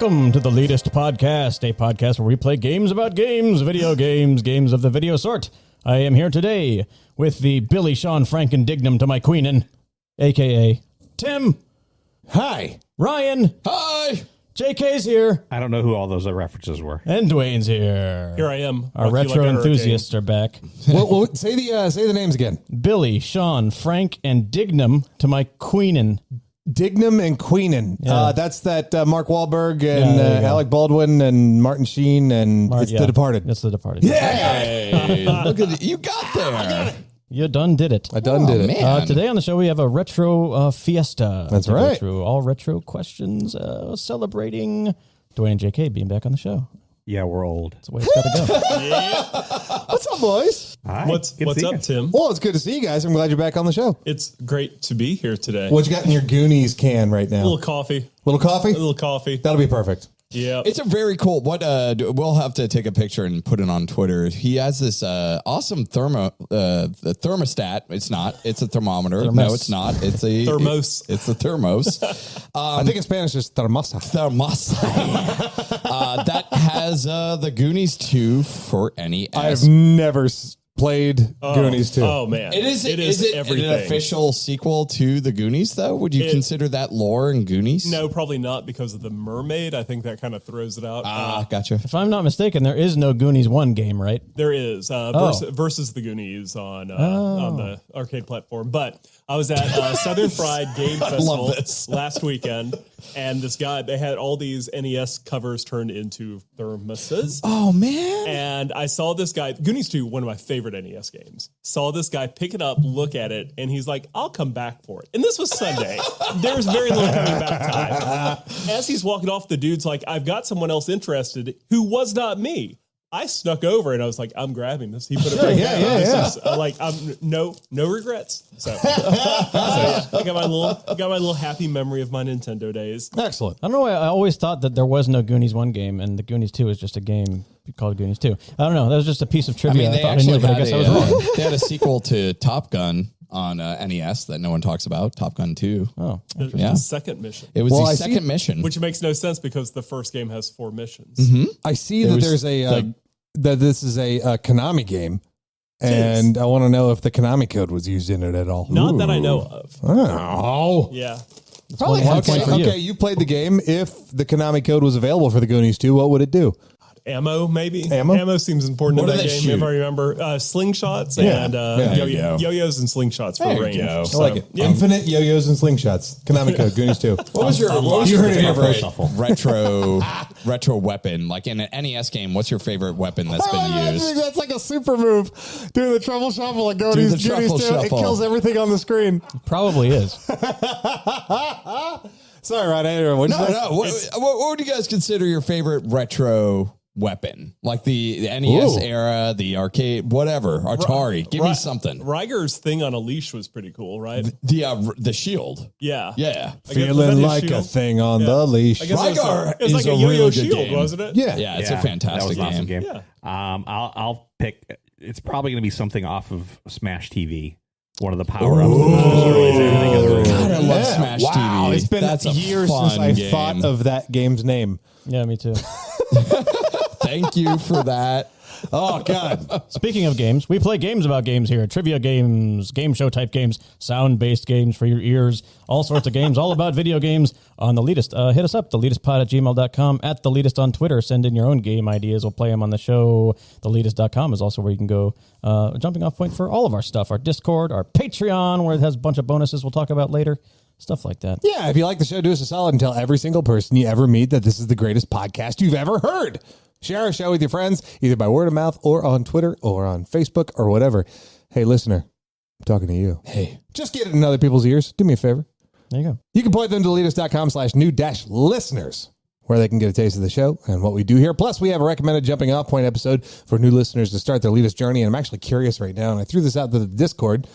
Welcome to the Leetist podcast, a podcast where we play games about games, video games, games of the video sort. I am here today with the Billy, Sean, Frank, and Dignum to my queenin', a.k.a. Tim. Hi. Ryan. Hi. J.K.'s here. I don't know who all those references were. And Dwayne's here. Here I am. Our retro enthusiasts are back. Well, say the names again. Billy, Sean, Frank, and Dignum to my queenin'. Dignum and Queenan. Yeah. That's that Mark Wahlberg and Alec Baldwin and Martin Sheen and The Departed. It's The Departed. Yeah. Hey, look at it. You got there. You done did it. I done did it. Man. Today on the show, we have a retro fiesta. That's to go right. through all retro questions, celebrating Dwayne and J.K. being back on the show. Yeah, we're old. That's the way it's got to go. What's up, boys? Hi. What's Good to see up, you. Tim? Well, it's good to see you guys. I'm glad you're back on the show. It's great to be here today. What you got in your Goonies can right now? A little coffee. Little coffee? A little coffee. That'll be perfect. Yeah. It's a very cool. We'll have to take a picture and put it on Twitter. He has this awesome thermostat. It's not. It's a thermometer. Thermos. No, it's not. It's a Thermos. It's a thermos. I think in Spanish it's thermosa. Thermos. That has the Goonies 2 for NES. I've never played Goonies 2. Oh man. Is it everything. an official sequel to the Goonies, though? Would you consider that lore in Goonies? No, probably not because of the mermaid. I think that kind of throws it out. Gotcha. If I'm not mistaken, there is no Goonies 1 game, right? There is versus the Goonies on the arcade platform. But I was at Southern Fried Game Festival last weekend, and this guy, they had all these NES covers turned into thermoses. Oh, man. And I saw this guy, Goonies 2, one of my favorite NES games. Saw this guy pick it up, look at it, and he's like, I'll come back for it. And this was Sunday. There's very little coming back time. As he's walking off, the dude's like, I've got someone else interested who was not me. I snuck over and I was like, I'm grabbing this. He put it right down. This is, I'm no regrets. So, I got my little happy memory of my Nintendo days. Excellent. I don't know why I always thought that there was no Goonies 1 game and the Goonies 2 is just a game called Goonies 2. I don't know. That was just a piece of trivia. I thought I knew, but I guess I was wrong. They had a sequel to Top Gun on NES that no one talks about, Top Gun 2. Oh, The second mission. It was the second mission. Which makes no sense because the first game has 4 missions. Mm-hmm. I see that there's that this is a Konami game, and I want to know if the Konami code was used in it at all. Not that I know of. Oh. Yeah. Probably. one point for you. Okay, you played the game. If the Konami code was available for the Goonies 2, what would it do? Ammo, maybe. Ammo seems important What in do that they game, shoot? if I remember. Slingshots and There you go. yo-yos and slingshots for range. go. So, I like it. yeah. Infinite yo-yos and slingshots. Konami code, Goonies 2. What was your favorite retro weapon? Like in an NES game, what's your favorite weapon that's been used? That's like a super move. Doing the truffle shuffle and Goonies the truffle 2. It shuffle. kills everything on the screen. probably is. Sorry, Ryan. What'd you say? No. What would you guys consider your favorite retro weapon? Like the NES era, the arcade, whatever, Atari. Give me something. Riger's thing on a leash was pretty cool, right? The shield. Yeah. Yeah. Feeling like a thing on the leash. I guess Rygar it was like is a a yo-yo really good shield, game. wasn't it? Yeah. Yeah, it's a that fantastic was an awesome game. game. Yeah. I'll pick. It's probably going to be something off of Smash TV. One of the power-ups that destroys everything in the room. God, I love Smash Wow, TV. it's been That's a years fun since I game. thought of that game's name. Yeah, me too. Thank you for that. Oh, God. Speaking of games, we play games about games here. Trivia games, game show type games, sound-based games for your ears, all sorts of games, all about video games on The Leetist. Hit us up, theleetistpod@gmail.com, at The Leetist on Twitter. Send in your own game ideas. We'll play them on the show. Theleetist.com is also where you can go. A jumping off point for all of our stuff, our Discord, our Patreon, where it has a bunch of bonuses we'll talk about later. Stuff like that. Yeah, if you like the show, do us a solid and tell every single person you ever meet that this is the greatest podcast you've ever heard. Share our show with your friends, either by word of mouth or on Twitter or on Facebook or whatever. Hey, listener, I'm talking to you. Hey. Just get it in other people's ears. Do me a favor. There you go. You can point them to leetist.com/new-listeners, where they can get a taste of the show and what we do here. Plus, we have a recommended jumping off point episode for new listeners to start their Leetist journey. And I'm actually curious right now, and I threw this out to the Discord,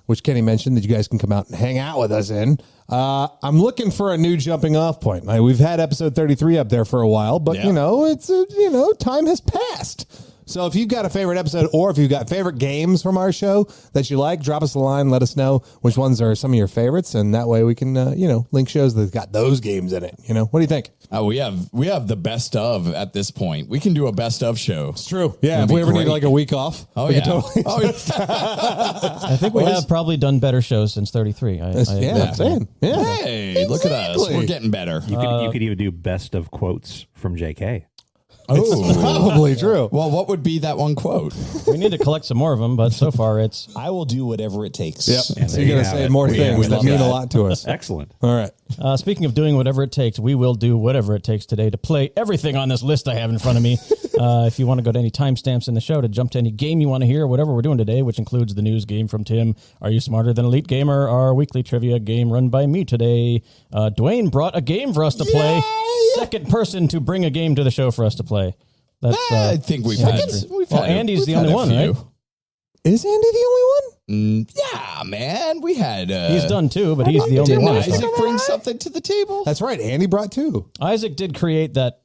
which Kenny mentioned that you guys can come out and hang out with us in. I'm looking for a new jumping off point. We've had episode 33 up there for a while, but, Yeah. it's, time has passed. So if you've got a favorite episode or if you've got favorite games from our show that you like, drop us a line. Let us know which ones are some of your favorites. And that way we can, link shows that got those games in it. What do you think? We have the best of at this point. We can do a best of show. It's true. Yeah. If we ever need like a week off. Oh, we yeah. can totally I think we have probably done better shows since 33. I'm saying. Yeah. Hey, look at us. We're getting better. You could even do best of quotes from J.K. Oh, probably true. Well, what would be that one quote? We need to collect some more of them, but so far it's... I will do whatever it takes. Yep. And So there you're you going to have say it. more We things that love mean that. a lot to us. Excellent. All right. Speaking of doing whatever it takes, we will do whatever it takes today to play everything on this list I have in front of me. If you want to go to any timestamps in the show to jump to any game you want to hear, whatever we're doing today, which includes the news game from Tim, Are You Smarter Than Elite Gamer, our weekly trivia game run by me today. Dwayne brought a game for us to play. Second person to bring a game to the show for us to play. That's, I think we've had Andy's the only one, right? Is Andy the only one? Yeah, man. We had... He's done two, but he's the only Didn't one. Isaac bring something to the table? That's right. Andy brought two. Isaac did create that.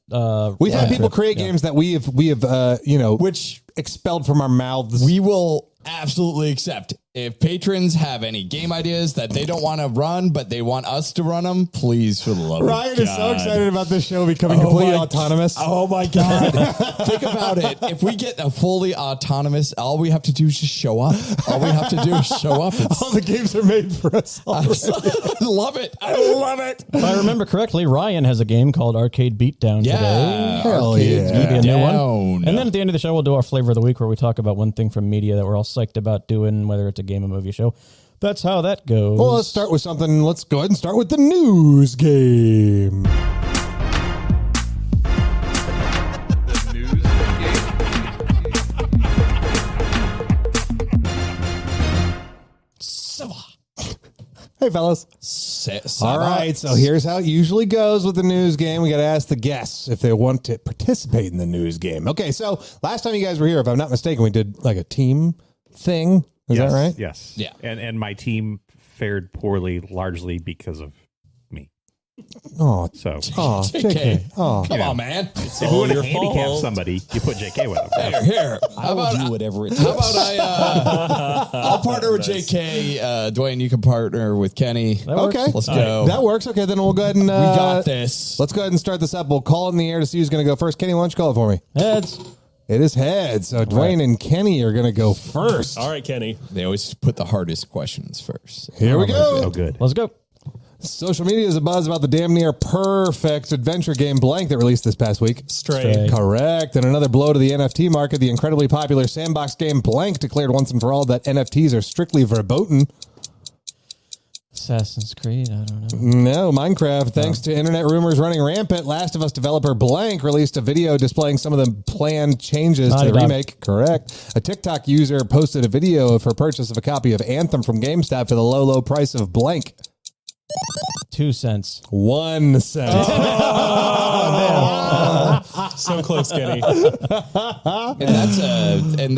We've had people create games that we have Which expelled from our mouths. we will absolutely accept. If patrons have any game ideas that they don't want to run, but they want us to run them, please, for the love Ryan of God. is so excited about this show becoming completely autonomous. Oh my God. Think about it. If we get a fully autonomous, all we have to do is just show up. All we have to do is show up. All the games are made for us. I love it. I love it. If I remember correctly, Ryan has a game called Arcade Beatdown today. Hell Arcade yeah. Maybe a new one. Beatdown. And then at the end of the show, we'll do our flavor of the week where we talk about one thing from media that we're all psyched about doing, whether it's a game, a movie, show. That's how that goes. Well, let's start with something. Let's go ahead and start with the news game. Hey, fellas. All right, so here's how it usually goes with the news game. We got to ask the guests if they want to participate in the news game. Okay, so last time you guys were here, if I'm not mistaken, we did like a team thing. Is that right? Yes. Yeah. And my team fared poorly largely because of me. Oh, So JK. Oh, Come on, man. if you want to your handicap fault. somebody, you put JK with them. Here. I will do whatever it takes. How about I'll partner with JK. Dwayne, you can partner with Kenny. okay. Let's go. That works. Okay, then we'll go ahead and We got this. let's go ahead and start this up. We'll call it in the air to see who's going to go first. Kenny, why don't you call it for me? Heads. It is heads. So Dwayne and Kenny are going to go first. All right, Kenny. They always put the hardest questions first. Here we go. Oh, good. Let's go. Social media is abuzz about the damn near perfect adventure game Blank that released this past week. Stray. Correct. And another blow to the NFT market. The incredibly popular sandbox game Blank declared once and for all that NFTs are strictly verboten. Assassin's Creed. I don't know. No, Minecraft. Thanks to internet rumors running rampant, Last of Us developer Blank released a video displaying some of the planned changes to the Naughty Dog. remake. Correct. A TikTok user posted a video of her purchase of a copy of Anthem from GameStop for the low, low price of Blank. 2 cents. 1 cent. So close, Kenny. And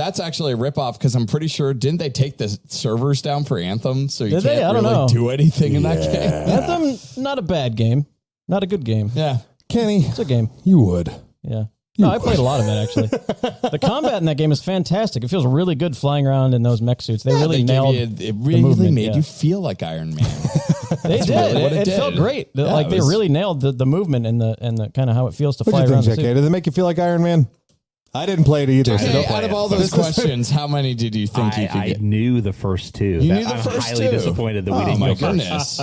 that's actually a ripoff because I'm pretty sure didn't they take the servers down for Anthem so you Did they? can't I don't really know. do anything in that game? Anthem, not a bad game. Not a good game. Yeah. Kenny, It's a game. you would. Yeah. No, I played a lot of it, actually. The combat in that game is fantastic. It feels really good flying around in those mech suits. They really They gave nailed you, the it really movement, made yeah. you feel like Iron Man. They did. really what It it felt did. great. Yeah, Like it they was- really nailed the movement and the kind of how it feels to What'd fly you around. think, the JK? suit. Did it make you feel like Iron Man? I didn't play it either. so Hey, don't play out of it. all those questions, how many did you think you could I get? knew the first two. You knew the I'm first highly two. disappointed that we Oh didn't my go first. goodness.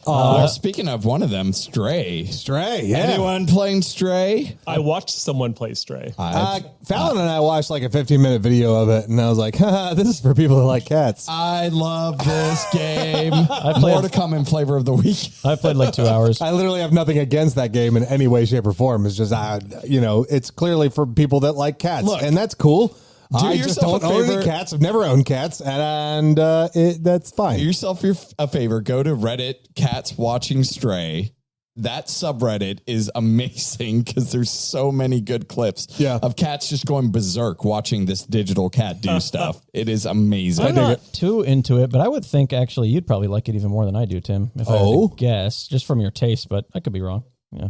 Well, speaking of one of them, Stray. Stray, yeah. Anyone playing Stray? I watched someone play Stray. Fallon and I watched like a 15-minute video of it, and I was like, haha, this is for people that like cats. I love this game. played- More to come in flavor of the week. I played like 2 hours. I literally have nothing against that game in any way, shape, or form. It's just, it's clearly for people that like cats, Look, and that's cool. I just yourself don't a own any favor. cats. I've never owned cats, and that's fine. Do yourself a favor. Go to Reddit, Cats Watching Stray. That subreddit is amazing because there's so many good clips of cats just going berserk watching this digital cat do stuff. It is amazing. I'm not too into it, but I would think actually you'd probably like it even more than I do, Tim. If I had to guess, just from your taste, but I could be wrong. Yeah.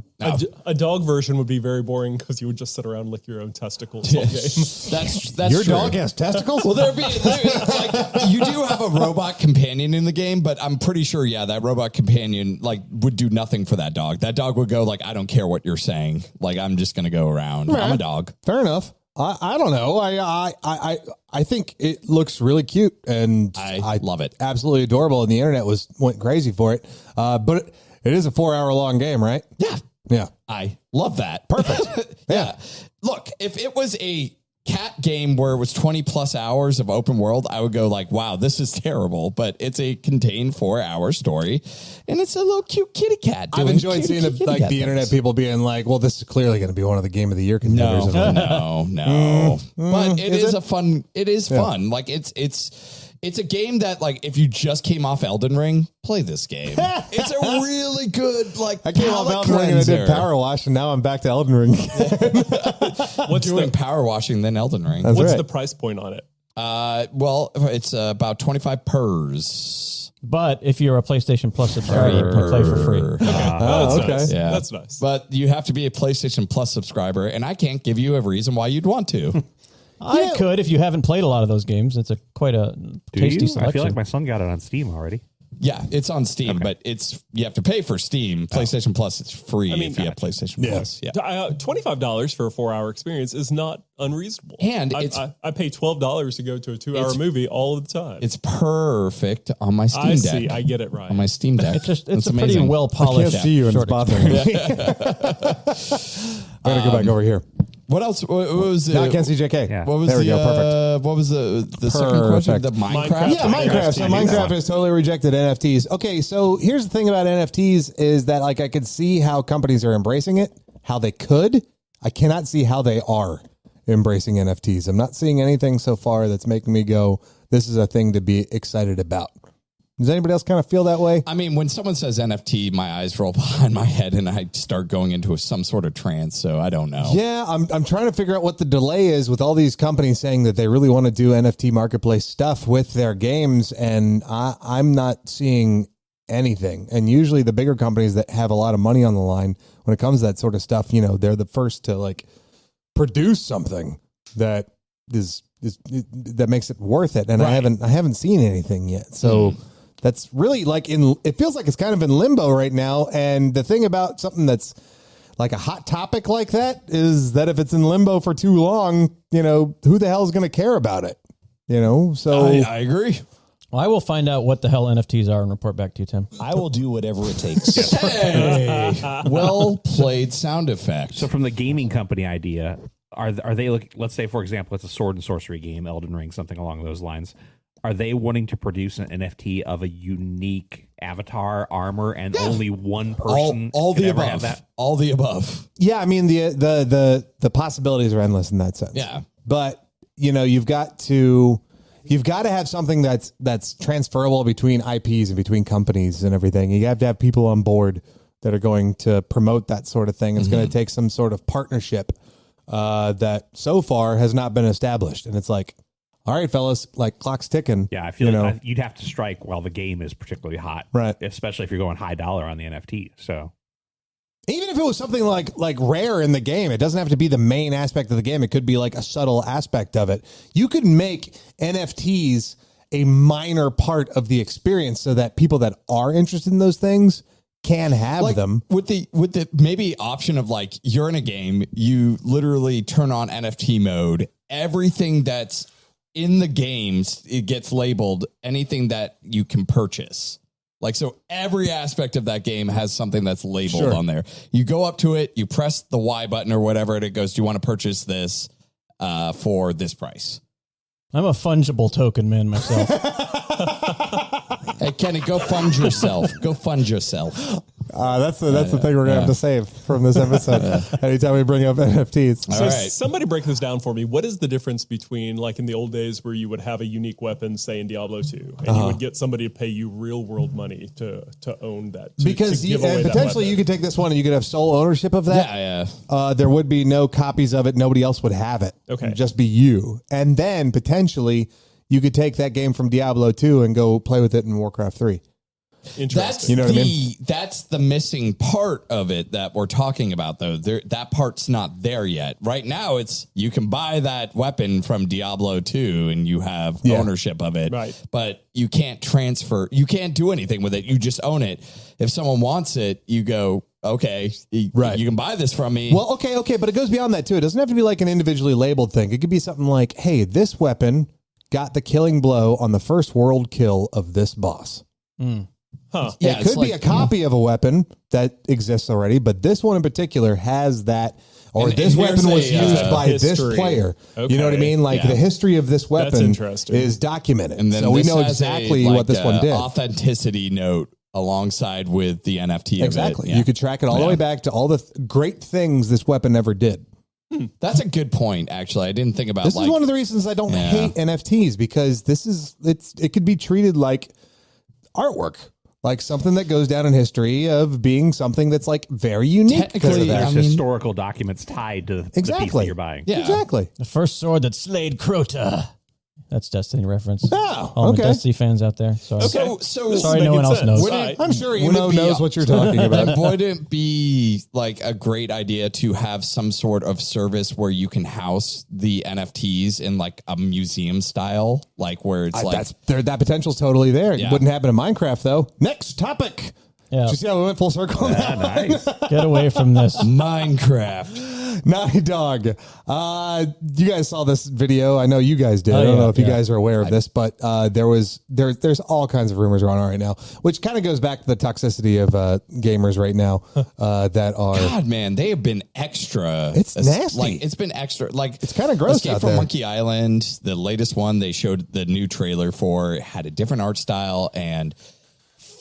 A dog version would be very boring because you would just sit around and lick your own testicles all game. That's Your true. dog has testicles? Well, like you do have a robot companion in the game, but I'm pretty sure, that robot companion like would do nothing for that dog. That dog would go like, I don't care what you're saying. Like, I'm just gonna go around. I'm a dog. Fair enough. I don't know. I think it looks really cute, and I love it. Absolutely adorable, and the internet went crazy for it. But it is a 4-hour long game, right? Yeah. I love that. Perfect. Yeah. Look, if it was a cat game where it was 20 plus hours of open world, I would go like, wow, this is terrible. But it's a contained 4-hour story, and it's a little cute kitty cat. I've enjoyed seeing the internet people being like, well, this is clearly going to be one of the game of the year contenders. No. But it is a fun. It is fun. Like it's a game that, like, if you just came off Elden Ring, play this game. It's a really good, like, I came off Elden Ring and I did Power Wash, and now I'm back to Elden Ring. What's doing power washing than Elden Ring? What's the price point on it? Well, it's about 25 pers. But if you're a PlayStation Plus subscriber, you can play for free. Okay. Nice. Yeah. That's nice. But you have to be a PlayStation Plus subscriber, and I can't give you a reason why you'd want to. I could if you haven't played a lot of those games. It's quite a tasty selection. I feel like my son got it on Steam already. Yeah, it's on Steam, but you have to pay for Steam. PlayStation Plus, it's free if you have PlayStation Plus. Yeah. $25 for a 4-hour experience is not unreasonable. And I pay $12 to go to a 2-hour movie all the time. It's perfect on my Steam Deck. See, I get it right. On my Steam Deck. It's a pretty well polished. I can't see you, and it's bothering me. I'm going to go back over here. What else? What was it? Now I can't see JK. Yeah. What was there we go. Perfect. What was the second question? The Minecraft? Yeah, Minecraft. So Minecraft has totally rejected NFTs. Okay, so here's the thing about NFTs is that, like, I could see how companies are embracing it, how they could. I cannot see how they are embracing NFTs. I'm not seeing anything so far that's making me go, this is a thing to be excited about. Does anybody else kind of feel that way? I mean, when someone says NFT, my eyes roll behind my head and I start going into some sort of trance. So I don't know. Yeah, I'm trying to figure out what the delay is with all these companies saying that they really want to do NFT marketplace stuff with their games. And I'm not seeing anything. And usually the bigger companies that have a lot of money on the line, when it comes to that sort of stuff, you know, they're the first to like produce something that that makes it worth it. And right. I haven't seen anything yet. So that's really like it feels like it's kind of in limbo right now. And the thing about something that's like a hot topic like that is that if it's in limbo for too long, you know, who the hell is going to care about it? You know, so I agree. Well, I will find out what the hell NFTs are and report back to you, Tim. I will do whatever it takes. Hey, well played sound effect. So from the gaming company idea, are they let's say, for example, it's a sword and sorcery game, Elden Ring, something along those lines. Are they wanting to produce an NFT of a unique avatar, armor, and only one person all the ever above. have that? All the above. Yeah, I mean the possibilities are endless in that sense. Yeah. But you know, you've got to have something that's transferable between IPs and between companies and everything. You have to have people on board that are going to promote that sort of thing. It's going to take some sort of partnership that so far has not been established. And it's like, all right, fellas, like clock's ticking. Yeah, I feel like you'd have to strike while the game is particularly hot, right? Especially if you're going high dollar on the NFT. So even if it was something like rare in the game, it doesn't have to be the main aspect of the game. It could be like a subtle aspect of it. You could make NFTs a minor part of the experience so that people that are interested in those things can have them. With the maybe option of like you're in a game, you literally turn on NFT mode. Everything that's in the games, it gets labeled anything that you can purchase. Like, so every aspect of that game has something that's labeled on there. You go up to it, you press the Y button or whatever, and it goes, do you want to purchase this for this price? I'm a fungible token man myself. Hey, Kenny, go fund yourself. Go fund yourself. That's the thing we're going to have to save from this episode. Anytime we bring up NFTs. So somebody break this down for me. What is the difference between, like in the old days where you would have a unique weapon, say in Diablo 2, and you would get somebody to pay you real world money to own that? Because potentially you could take this one and you could have sole ownership of that. Yeah. There would be no copies of it. Nobody else would have it. Okay. It'd just be you. And then potentially you could take that game from Diablo 2 and go play with it in Warcraft 3. Interesting. You know what I mean? That's the missing part of it that we're talking about, though. That part's not there yet. Right now, it's you can buy that weapon from Diablo 2 and you have ownership of it. Right. But you can't transfer. You can't do anything with it. You just own it. If someone wants it, you go, okay, you can buy this from me. Well, okay, but it goes beyond that too. It doesn't have to be like an individually labeled thing. It could be something like, hey, this weapon got the killing blow on the first world kill of this boss. Huh. Yeah, It could be a copy of a weapon that exists already, but this one in particular has that, or this weapon was used by this player. Okay. You know what I mean? Like the history of this weapon interesting. is documented. And then so we this know has exactly a, what this one did. Authenticity note alongside with the NFT Exactly. of it. You could track it all the way back to all the great things this weapon ever did. That's a good point, actually. I didn't think about This is one of the reasons I don't hate NFTs, because it could be treated like artwork, like something that goes down in history of being something that's like very unique. Because of There's that. historical documents tied to the piece that you're buying. Yeah. Exactly. The first sword that slayed Crota. That's Destiny reference. Oh, All okay. my Destiny fans out there. Sorry. So Sorry, no one else knows. I'm sure Would Emo it be- knows what you're talking about. Would it be like a great idea to have some sort of service where you can house the NFTs in like a museum style, like where it's like That potential's totally there. It Yeah. wouldn't happen in Minecraft though. Next topic. Yeah. Did you see how we went full circle? Nice. Get away from this. Minecraft. Naughty Dog. You guys saw this video. I know you guys did. Oh, I don't yeah, know if you yeah. guys are aware of this, but there's all kinds of rumors around right now, which kind of goes back to the toxicity of gamers right now that are. God, man, they have been extra. It's nasty. Like it's been extra. Like It's kinda gross Escape out from there. Monkey Island, the latest one they showed the new trailer for, had a different art style, and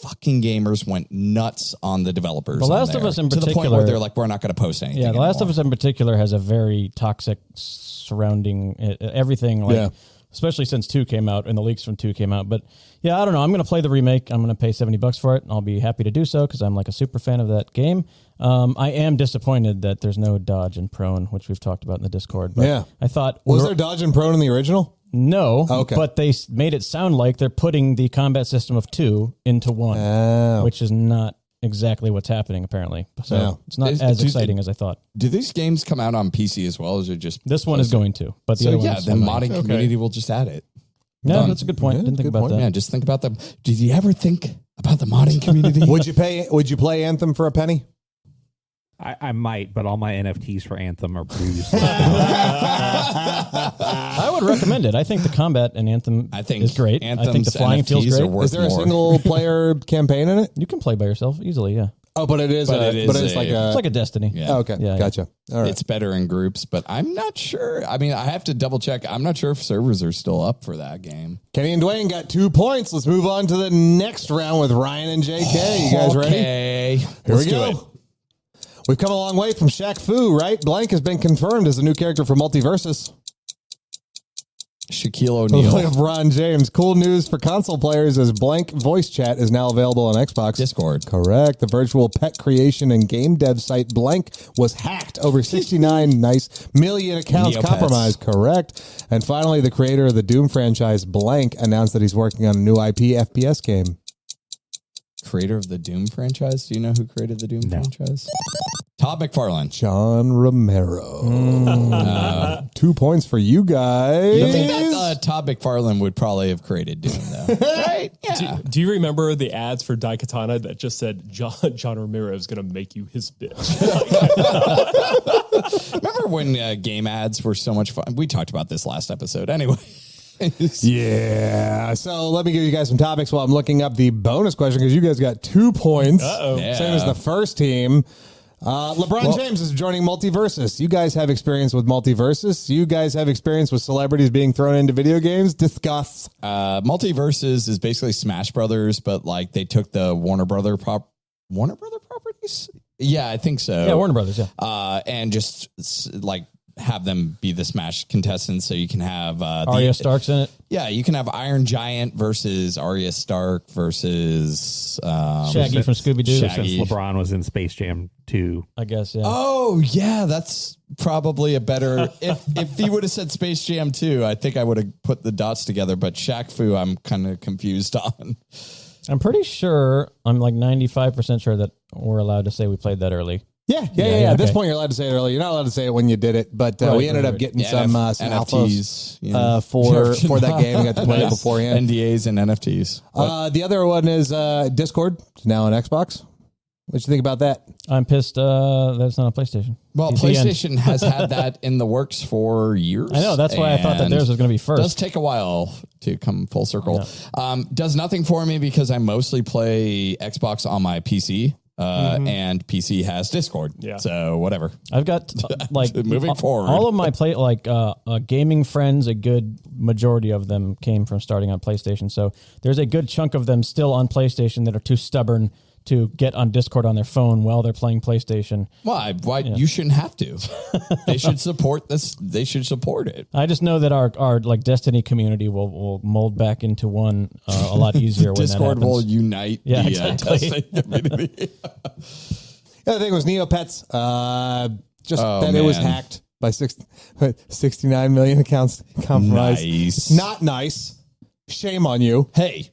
fucking gamers went nuts on the developers. The Last on of there, Us in to the point particular- where they're like, we're not going to post anything. Yeah, The Last of anymore. Us in particular has a very toxic surrounding everything. Like, Yeah. especially since 2 came out and the leaks from 2 came out. But yeah, I don't know. I'm going to play the remake. I'm going to pay $70 for it, and I'll be happy to do so because I'm like a super fan of that game. I am disappointed that there's no dodge and prone, which we've talked about in the Discord. But Yeah. I thought Was there dodge and prone in the original? no, Okay. but they made it sound like they're putting the combat system of 2 into 1, Oh. which is not exactly what's happening apparently. So Yeah. it's not as exciting as I thought. Do these games come out on PC as well, or is it just This one is going to, but the So other yeah, one is the modding community will just add it. Yeah, Done. that's a good point. Yeah, Didn't think good about point. that. Yeah, just think about them. Did you ever think about the modding community? Would you play Anthem for a penny? I might, but all my NFTs for Anthem are bruised. I would recommend it. I think the combat in Anthem is great. I think the Anthem's flying feels NFTs are great. worth Is there a more. single player campaign in it? You can play by yourself easily, yeah. Oh, but it's like a. It's like a Destiny. Yeah. Oh, okay, Yeah, gotcha. All right. It's better in groups, but I'm not sure. I mean, I have to double check. I'm not sure if servers are still up for that game. Kenny and Dwayne got 2 points. Let's move on to the next round with Ryan and JK. You guys ready? Okay. Here Let's we do go. it. We've come a long way from Shaq Fu, right? Blank has been confirmed as a new character for Multiversus. Shaquille O'Neal. LeBron James. Cool news for console players as Blank voice chat is now available on Xbox. Discord. Correct. The virtual pet creation and game dev site Blank was hacked. Over 69 million accounts Neopets. compromised. Correct. And finally, the creator of the Doom franchise, Blank, announced that he's working on a new IP FPS game. Creator of the Doom franchise. Do you know who created the Doom franchise? Todd McFarlane. John Romero. 2 points for you guys. I think that Todd McFarlane would probably have created Doom, though. Right? Yeah. Do you remember the ads for Daikatana that just said John Romero is going to make you his bitch? Remember when game ads were so much fun? We talked about this last episode. Anyway. Yeah. So let me give you guys some topics while I'm looking up the bonus question because you guys got 2 points. Yeah. Same as the first team. LeBron James is joining Multiversus. You guys have experience with Multiversus. You guys have experience with celebrities being thrown into video games. Discuss. Multiverses is basically Smash Brothers, but like they took the Warner Brother properties. Yeah, I think so. Yeah, Warner Brothers, yeah. And just like have them be the Smash contestants, so you can have Arya Stark's in it. Yeah, you can have Iron Giant versus Arya Stark versus Shaggy from Scooby-Doo. Shaggy. Since LeBron was in Space Jam 2. I guess, yeah. Oh yeah, that's probably a better. if he would have said Space Jam 2, I think I would have put the dots together. But Shaq Fu, I'm kind of confused on. I'm pretty sure, I'm like 95% sure that we're allowed to say we played that early. Yeah. At this okay. point, you're allowed to say it early. You're not allowed to say it when you did it, but we ended up getting some NFTs alphas for that game. We got to play it beforehand. NDAs and NFTs. The other one is Discord. It's now on Xbox. What you think about that? I'm pissed that it's not on PlayStation. Well, PlayStation has had that in the works for years. I know. That's why I thought that theirs was going to be first. It does take a while to come full circle. Yeah. Does nothing for me because I mostly play Xbox on my PC. And PC has Discord. Yeah. So whatever. I've got like moving forward. All of my gaming friends, a good majority of them came from starting on PlayStation. So there's a good chunk of them still on PlayStation that are too stubborn to get on Discord on their phone while they're playing PlayStation. Why? You shouldn't have to. They should support this. They should support it. I just know that our like Destiny community will mold back into one a lot easier when Discord that happens. will unite the exactly. Destiny community. The other thing was Neopets. It was hacked by 69 million accounts compromised. Nice. Not nice. Shame on you. Hey.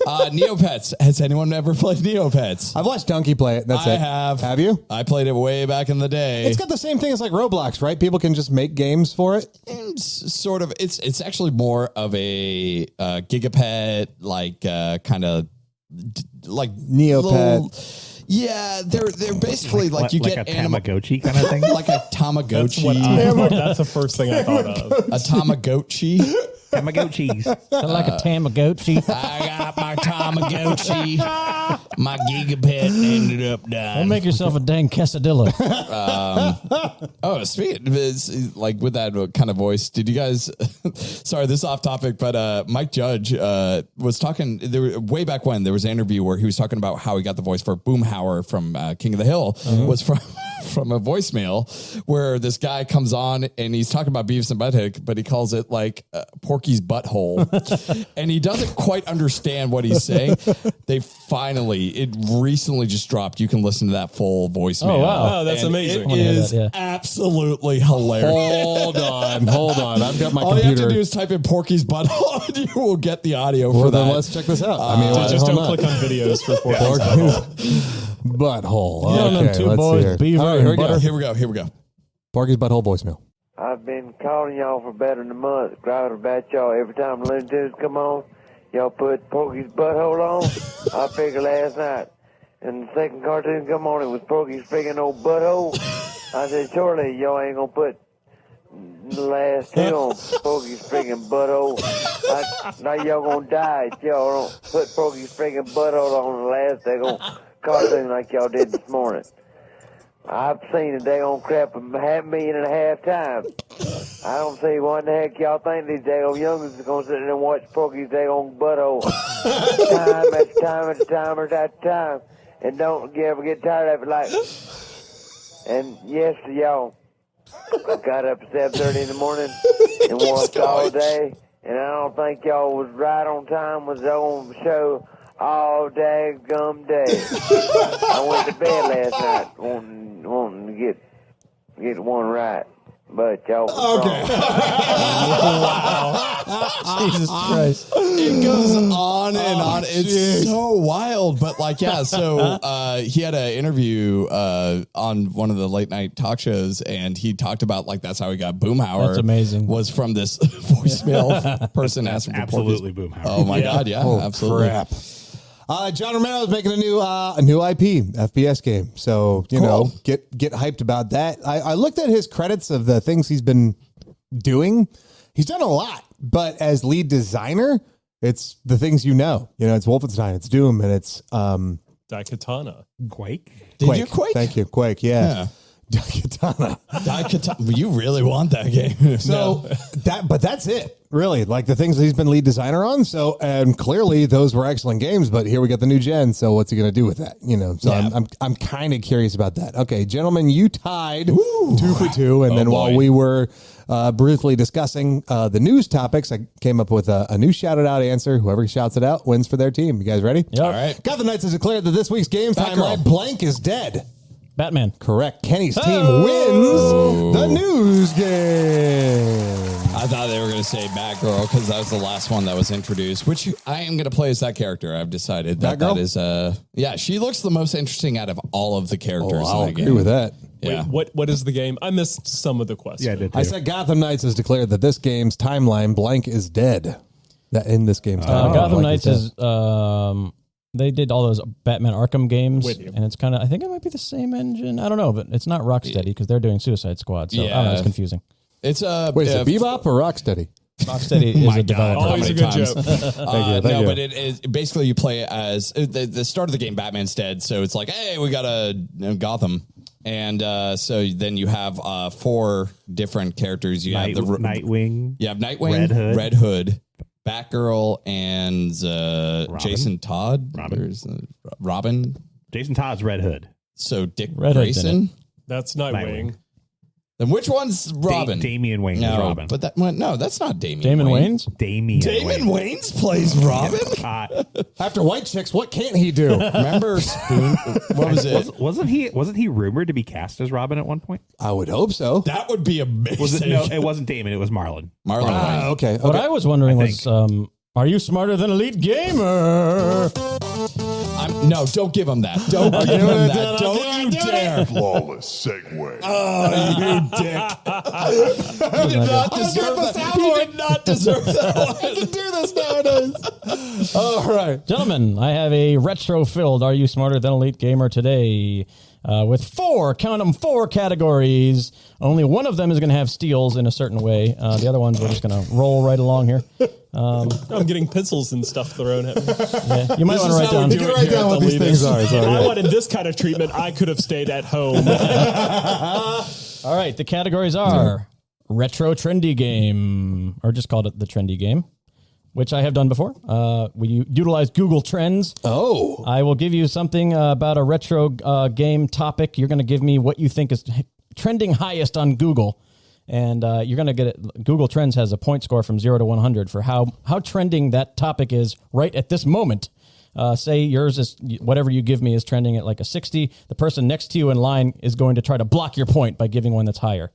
Neopets. Has anyone ever played Neopets? I've watched Donkey play it. That's I it. have. Have you? I played it way back in the day. It's got the same thing as like Roblox, right? People can just make games for it. Sort of. It's actually more of a gigapet, like kind of like Neopet. Yeah, they're basically like you like get a Tamagotchi kind of thing. Like a Tamagotchi. That's the first thing I thought of. A Tamagotchi. Tamagotchis. Like a Tamagotchi. I got my Tamagotchi. My gigapet ended up dying. Don't make yourself a dang quesadilla. Speaking of this, like with that kind of voice, did you guys? Sorry, this is off topic, but Mike Judge was talking. Way back when there was an interview where he was talking about how he got the voice for Boomhauer from King of the Hill was from a voicemail where this guy comes on and he's talking about Beavis and Butthead, but he calls it like Porky's butthole, and he doesn't quite understand what he's saying. It recently just dropped. You can listen to that full voicemail. Oh, wow. Oh, that's amazing. It is absolutely hilarious. Hold on. I've got my All computer. you have to do is type in Porky's butthole and you will get the audio for that. Then let's check this out. Just don't click on videos for Porky's butthole. Yeah, Okay, two let's boys, see here. Beaver All right, and here we go. Butter. Here we go. Porky's butthole voicemail. I've been calling y'all for better than a month, growling about y'all every time Looney Tunes come on. Y'all put Porky's butthole on. I figured last night, and the second cartoon come on, it was Porky's freaking old butthole. I said, surely y'all ain't gonna put the last two on Porky's freaking butthole. Now y'all gonna die if y'all don't put Porky's freaking butthole on the last daggone cartoon like y'all did this morning. I've seen a daggone crap 500,000 times. I don't see why in the heck y'all think these daggone youngsters are gonna sit there and watch Porky's daggone butthole time after time after time after time, and don't ever get tired of it. Like, and yes, y'all, I got up at 7:30 in the morning and watched all day, and I don't think y'all was right on time with the own show all daggum day. I went to bed last night wanting to get one right, but y'all was wrong. Wow. Jesus Christ. It goes on and on. It's so wild. But like, yeah, so he had an interview on one of the late night talk shows, and he talked about like that's how he got Boomhauer. That's amazing. Was from this voicemail person asking for Absolutely Porky's. Boomhauer. Oh my God, yeah, absolutely. Crap. John Romero's making a new IP FPS game, so you know, get hyped about that. I looked at his credits of the things he's been doing. He's done a lot, but as lead designer, it's the things you know. You know, it's Wolfenstein, it's Doom, and it's Daikatana. Quake? Did you Quake? Thank you, Quake. Yeah. Daikatana. You really want that game. So but that's it, really. Like the things that he's been lead designer on. So, and clearly those were excellent games, but here we got the new gen. So what's he going to do with that? You know, so Yeah. I'm kind of curious about that. Okay, gentlemen, you tied 2 for 2. And then while we were briefly discussing the news topics, I came up with a new shouted out answer. Whoever shouts it out wins for their team. You guys ready? Yep. All right. Gotham Knights has declared that this week's game time Batgirl. right blank is dead. Batman. Correct. Kenny's team wins the news game. I thought they were going to say Batgirl because that was the last one that was introduced, which I am going to play as that character. I've decided that Batgirl? that is, yeah, she looks the most interesting out of all of the characters. I'll in the agree game. with that. Yeah. Wait, what is the game? I missed some of the questions. Yeah, I did too. I said Gotham Knights has declared that this game's timeline blank is dead. That in this game's timeline, Gotham blank Knights is they did all those Batman Arkham games, With you. and it's kind of I think it might be the same engine. I don't know, but it's not Rocksteady because they're doing Suicide Squad. So I don't know, it's confusing. It's Wait, is it Bebop or Rocksteady? Rocksteady is a developer. Always a good joke. Thank you. But it is basically you play as the start of the game. Batman's dead, so it's like, hey, we got a Gotham, and so then you have 4 different characters. You have the Nightwing. You have Nightwing, Red Hood, Batgirl, and Jason Todd. Robin. Jason Todd's Red Hood. So Dick Red Hood's in Grayson. That's Nightwing. Then which one's Robin? Damian Wayne no, is Robin. but that one, no, that's not Damian. Damon Wayne. Wayans? Damon Wayne. Wayans plays Robin. After White Chicks, what can't he do? Remember Spoon? What was it? Wasn't he rumored to be cast as Robin at one point? I would hope so. That would be amazing. Was it? No, it wasn't Damon. It was Marlon. Marlon Wayans. Okay. What I was wondering I was, are you smarter than Elite Gamer? No, don't give him that. Don't give him that. Don't you dare. Flawless segue. Oh, you dick. He did not deserve that. He did not deserve that. I can do this nowadays. All right. Gentlemen, I have a retro-filled Are You Smarter Than Elite Gamer today with 4, count them, 4 categories. Only one of them is going to have steals in a certain way. The other ones we're just going to roll right along here. I'm getting pencils and stuff thrown at me. Yeah, you might want to write down. You can write down what these things are. If I wanted this kind of treatment, I could have stayed at home. All right, the categories are retro trendy game, or just called it the trendy game, which I have done before. We utilize Google Trends. Oh. I will give you something about a retro game topic. You're going to give me what you think is trending highest on Google. And you're going to get it. Google Trends has a point score from 0 to 100 for how trending that topic is right at this moment. Say yours is whatever you give me is trending at like a 60. The person next to you in line is going to try to block your point by giving one that's higher.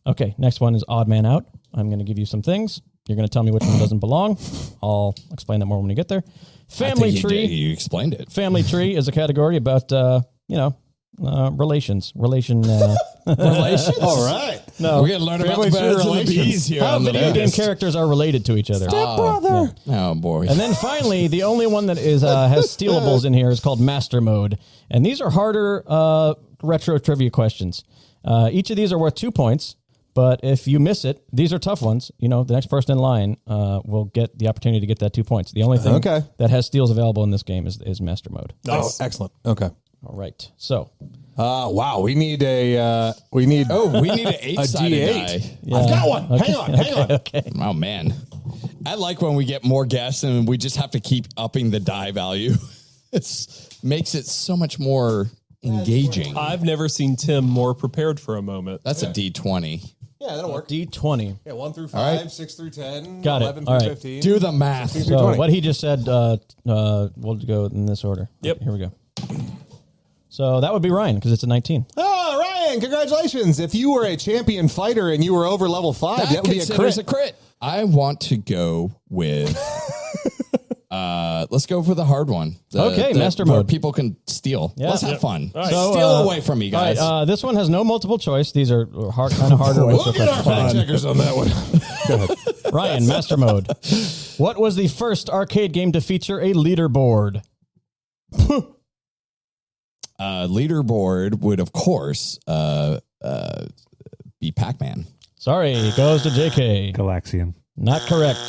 Okay, next one is Odd Man Out. I'm going to give you some things. You're going to tell me which one doesn't belong. I'll explain that more when we get there. Family Tree. You explained it. Family Tree is a category about, relations. Relations? All right. No, We're going to learn about the birds and the bees here. how on the video game list. characters are related to each other. Brother. Oh, boy. And then finally, the only one that is has stealables in here is called Master Mode. And these are harder retro trivia questions. Each of these are worth 2 points. But if you miss it, these are tough ones. You know, the next person in line will get the opportunity to get that 2 points. The only thing that has steals available in this game is Master Mode. Nice. Oh, excellent. Okay. All right. So, Wow. We need an we need an 8-sided D8. die. I've got one. Hang on. okay. Oh, man. I like when we get more guests and we just have to keep upping the die value. It makes it so much more engaging. I've never seen Tim more prepared for a moment. That's a D20. Yeah, that'll work. D20. Yeah, 1 through 5, All right. 6 through 10, Got it. 11 All through right. 15. Do the math. So 20. what he just said, we'll go in this order. Yep. Here we go. So that would be Ryan because it's a 19. Oh, Ryan, congratulations. If you were a champion fighter and you were over level 5, that would be a considers crit. I want to go with... let's go for the hard one. Okay, Master where Mode. people can steal. Yeah. Let's have fun. All right. So, Steal away from me, guys. All right, this one has no multiple choice. These are kind of harder. We'll get our fact checkers on that one. Go ahead. Ryan, Master Mode. What was the first arcade game to feature a leaderboard? Leaderboard would, of course, be Pac-Man. Sorry, goes to JK. Galaxian. Not correct.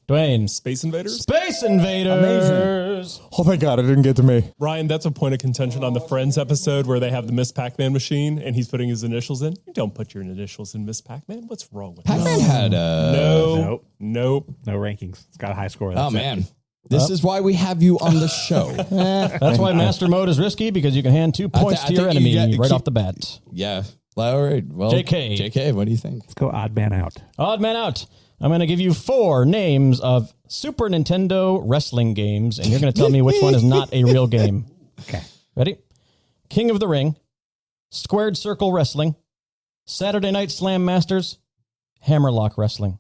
Dwayne. Space Invaders? Space Invaders. Oh, thank God, it didn't get to me. Ryan, that's a point of contention on the Friends episode where they have the Miss Pac-Man machine and he's putting his initials in. You don't put your initials in Miss Pac-Man. What's wrong with that? Pac-Man had Nope. No rankings. It's got a high score. Oh, That's it. man. This is why we have you on the show. That's why Master Mode is risky because you can hand 2 points I to your think you enemy get- right keep- off the bat. Yeah. All right. Well, JK, what do you think? Let's go odd man out. Odd man out. I'm going to give you 4 names of Super Nintendo wrestling games, and you're going to tell me which one is not a real game. Okay. Ready? King of the Ring, Squared Circle Wrestling, Saturday Night Slam Masters, Hammerlock Wrestling.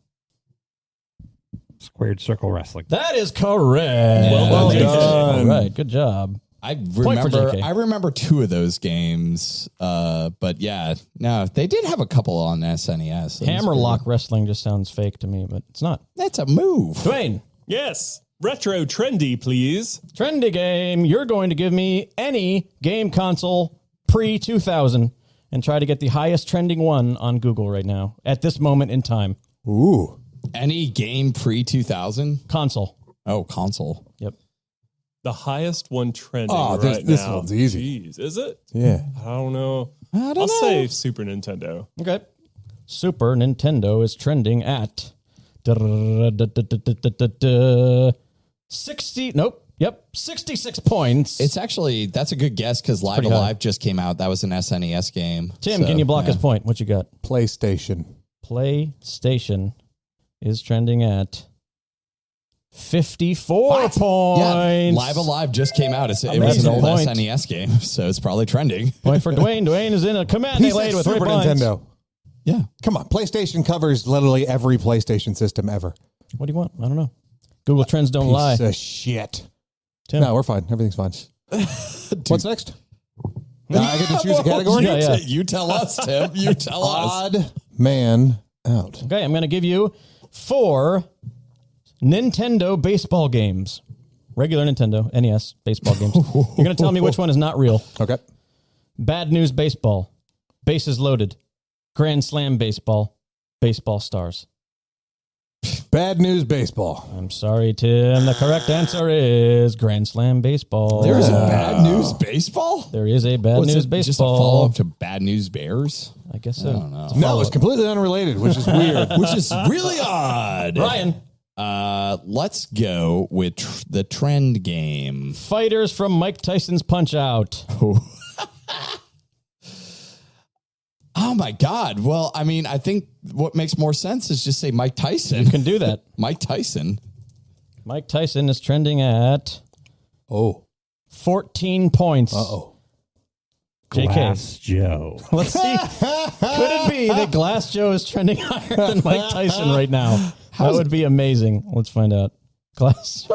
Squared Circle Wrestling. That is correct. Well done, JK. All right, good job. I Point for JK. remember two of those games. But yeah, no, they did have a couple on SNES. Hammerlock Wrestling just sounds fake to me, but it's not. That's a move. Dwayne, Yes. Retro trendy, please. trendy game. You're going to give me any game console pre-2000 and try to get the highest trending one on Google right now at this moment in time. Ooh. Any game pre-2000? Console. Oh, console. Yep. The highest one trending Oh, right this now. one's easy. Jeez, is it? Yeah. I don't know. I'll say Super Nintendo. Okay. Super Nintendo is trending at 60. Nope. Yep. 66 points. It's actually, that's a good guess because Live pretty high. Alive just came out. That was an SNES game. Tim, So, can you block yeah. his point? What you got? PlayStation. PlayStation is trending at 54 points. Yeah, Live Alive just came out. It was Amazing an old point. SNES game, so it's probably trending. Point for Dwayne. Dwayne is in a command He delayed said with 3 Super points. Nintendo. Yeah. Come on. PlayStation covers literally every PlayStation system ever. What do you want? I don't know. Google Trends don't lie. Piece of shit. Tim. No, we're fine. Everything's fine. What's next? I get to choose a category? Yeah. You tell us, Tim. You tell us. Odd man out. Okay, I'm going to give you 4 Nintendo baseball games. Regular Nintendo, NES baseball games. You're going to tell me which one is not real. Okay. Bad News Baseball, Bases Loaded, Grand Slam Baseball, Baseball Stars. Bad News Baseball. I'm sorry, Tim. The correct answer is Grand Slam Baseball. There's a Bad News Baseball? There is a Bad Was News it Baseball. just a follow-up to Bad News Bears? I guess so. I don't know. No, it's completely unrelated, which is weird. Which is really odd. Ryan, Let's go with the trend game. fighters from Mike Tyson's Punch-Out. Oh my God. Well, I mean, I think what makes more sense is just say Mike Tyson. You can do that. Mike Tyson. Mike Tyson is trending at Oh. 14 points. Uh-oh. JK. Glass Joe. Let's see. Could it be that Glass Joe is trending higher than Mike Tyson right now? That would be amazing. Let's find out. Glass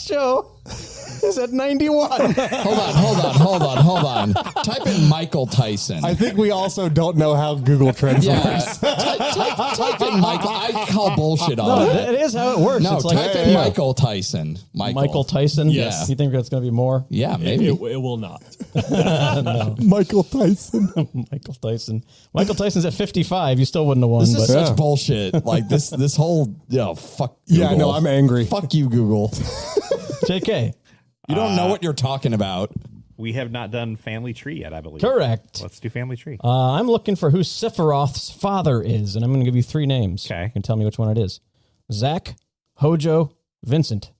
Joe is at 91. Hold on. Type in Michael Tyson. I think we also don't know how Google Trends Yeah. works. type in Michael. I call bullshit on it. It is how it works. No, it's like type in Michael Tyson. Michael Tyson. Yes. You think that's going to be more? Yeah, maybe. It will not. Michael Tyson. Michael Tyson. Michael Tyson's at 55. You still wouldn't have won. This But is such Yeah. bullshit. Like this whole fuck Google. Yeah, no, I'm angry. Fuck you, Google. JK. You don't know what you're talking about. We have not done Family Tree yet, I believe. Correct. Let's do Family Tree. I'm looking for who Sephiroth's father is, and I'm going to give you 3 names. Okay. You can tell me which one it is. Zach, Hojo, Vincent.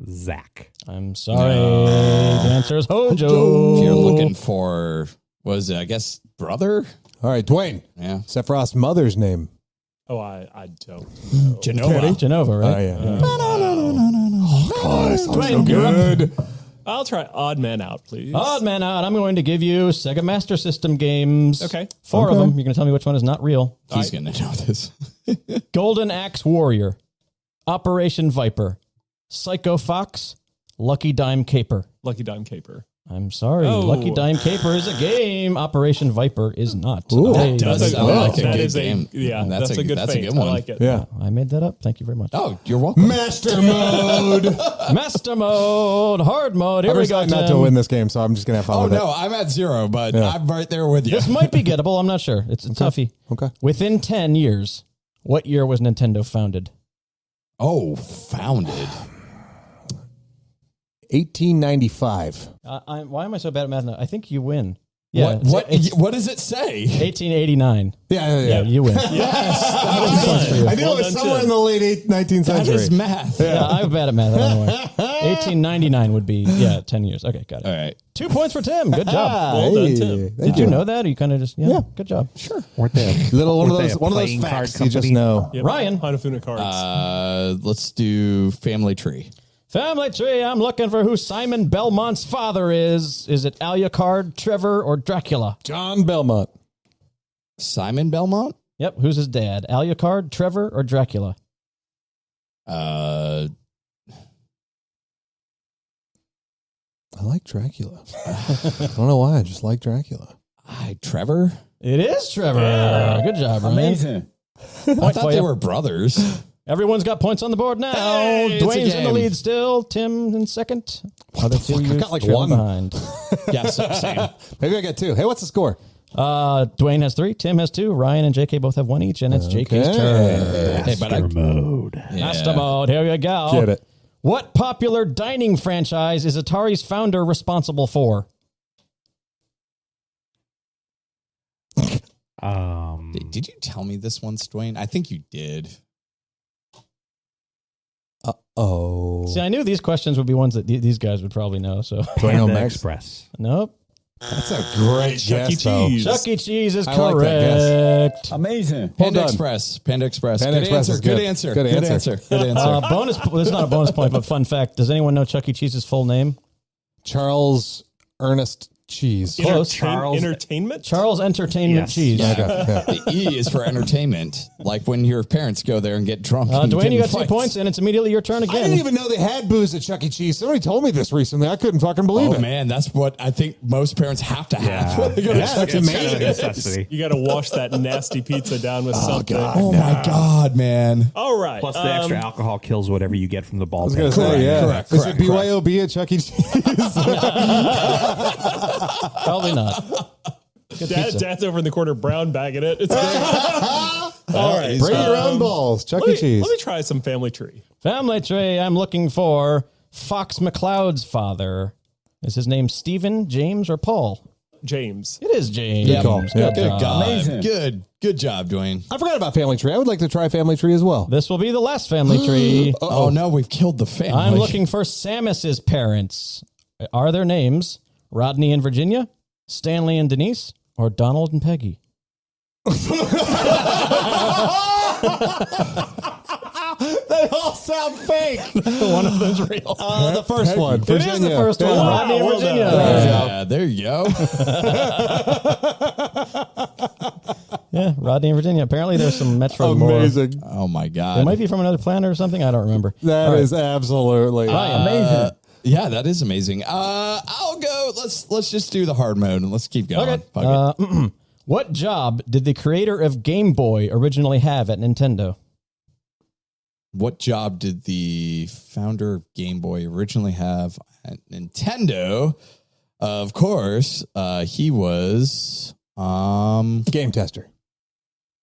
Zach. I'm sorry. The answer is Hojo. If you're looking for, what is it? I guess brother? All right, Dwayne. Yeah. Sephiroth's mother's name. Oh, I don't. Genova, right? Oh, yeah. Dwayne, you're up. Good. I'll try Odd Man Out, please. Odd man out. I'm going to give you Sega Master System games. Okay. 4 of them. You're going to tell me which one is not real. He's going to know this. Golden Axe Warrior, Operation Viper, Psycho Fox, Lucky Dime Caper. Lucky Dime Caper. I'm sorry. Oh. Lucky Dime Caper is a game. Operation Viper is not. Ooh. Hey, That does That's sound like a that good is game. that's a good that's feint. a good one. I like it. Yeah. I made that up. Thank you very much. Oh, you're welcome. Master mode. Master mode, hard mode. Here I we go. decided not Tim. to win this game, so I'm just going to have fun Oh, with no, I'm at 0, but I'm right there with you. This might be gettable. I'm not sure. It's a toughie. it. Okay. Within 10 years, what year was Nintendo founded? Oh, founded. 1895. Why am I so bad at math now? I think you win. Yeah. What does it say? 1889. Yeah. You win. I knew it was somewhere in the late 19th That century. is math. Yeah, I'm bad at math. I don't know why. 1899 would be 10 years. Okay, got it. All right. 2 points for Tim. Good job. Well done, Tim. Did you know that, or you kind of just good job. Sure. Weren't they a- Little one of weren't they those a one of those playing card facts you just company? know. Yep. Ryan. Hanafuna cards. Let's do Family Tree. Family tree. I'm looking for who Simon Belmont's father is. Is it Alucard, Trevor, or Dracula? John Belmont. Simon Belmont? Yep. Who's his dad? Alucard, Trevor, or Dracula? I like Dracula. I don't know why. I just like Dracula. Trevor? It is Trevor. Good job, Ryan. Amazing. I thought they were brothers. Everyone's got points on the board now. Hey, it's a Dwayne's in the game. lead still. Tim in second. Other two I got like trailing one. behind. Yeah, same. Maybe I got 2. Hey, what's the score? Dwayne has 3. Tim has 2. Ryan and JK both have 1 each, and it's JK's Okay. turn. Hey, but I, Mode. Master mode. Here you go. Get it. What popular dining franchise is Atari's founder responsible for? did you tell me this once, Dwayne? I think you did. Oh. See, I knew these questions would be ones that these guys would probably know. So Panda Express. nope. That's a great Chuck E. guess, though. Cheese. Chuck E. Cheese is I like that correct. Amazing. Panda done. Express. Panda Express. Panda Good Express answer. is good. Good answer. Good Good answer. answer. Good answer. Bonus. This is not a bonus point, but fun fact. Does anyone know Chuck E. Cheese's full name? Charles Ernest Cheese. Close. Charles- Entertainment? Charles Entertainment Yes. Cheese. Yeah. Yeah. The E is for entertainment, like when your parents go there and get drunk. and get Dwayne, you in got 2 fights. points, and it's immediately your turn I again. didn't even know they had booze at Chuck E. Cheese. Somebody told me this recently. I couldn't fucking believe Oh it. man, that's what I think most parents have to have. when they go to Yeah, Chuck that's E. Cheese. amazing. Necessity. You got to wash that nasty pizza down with something. Oh my god, man! All right. Plus, the extra alcohol kills whatever you get from the ball. I was going to pit. say, yeah. correct, Is correct, it BYOB at Chuck E. Cheese? Probably not. Good pizza. Dad's over in the corner brown bagging it. It's great. All right. Bring your own balls. Chuck E. Cheese. Let me try some family tree. Family tree. I'm looking for Fox McCloud's father. Is his name Stephen, James, or Paul? James. It is James. Yeah, call. Good Yeah, Good job. God, Amazing. good job, Dwayne. I forgot about Family Tree. I would like to try Family Tree as well. This will be the last family tree. Oh no, we've killed the family. I'm looking for Samus's parents. Are their names Rodney and Virginia, Stanley and Denise, or Donald and Peggy? They all sound fake. One of them's real. The first one. It is the first one. Wow, Rodney and well Virginia. done. Yeah, there you go. Yeah, Rodney and Virginia. Apparently there's some Metro lore. Amazing. Oh my They god. might be from another planet or something. I don't remember. That All right. is absolutely Amazing. Yeah, that is amazing. I'll go. Let's just do the hard mode and let's keep going. Okay. Fuck it. What job did the creator of Game Boy originally have at Nintendo? What job did the founder of Game Boy originally have at Nintendo? Of course, he was. game tester.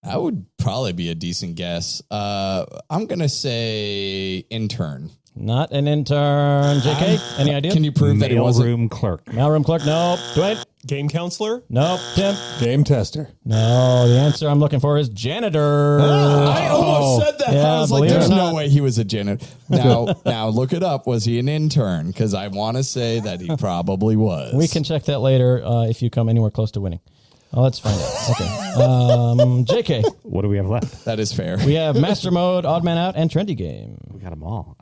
That would probably be a decent guess. I'm gonna say intern. Not an intern. JK, any idea? Can you prove that he wasn't? Mailroom clerk. Mailroom clerk? Nope. Dwayne? Game counselor? Nope. Tim? Game tester. No. The answer I'm looking for is janitor. I almost said that. Yeah, I was like, believe it "There's or no not. way he was a janitor." Now look it up. Was he an intern? Because I want to say that he probably was. We can check that later if you come anywhere close to winning. Oh, let's find out. Okay. JK, What do we have left? That is fair. we have Master Mode, Odd Man Out, and Trendy Game. We got them all.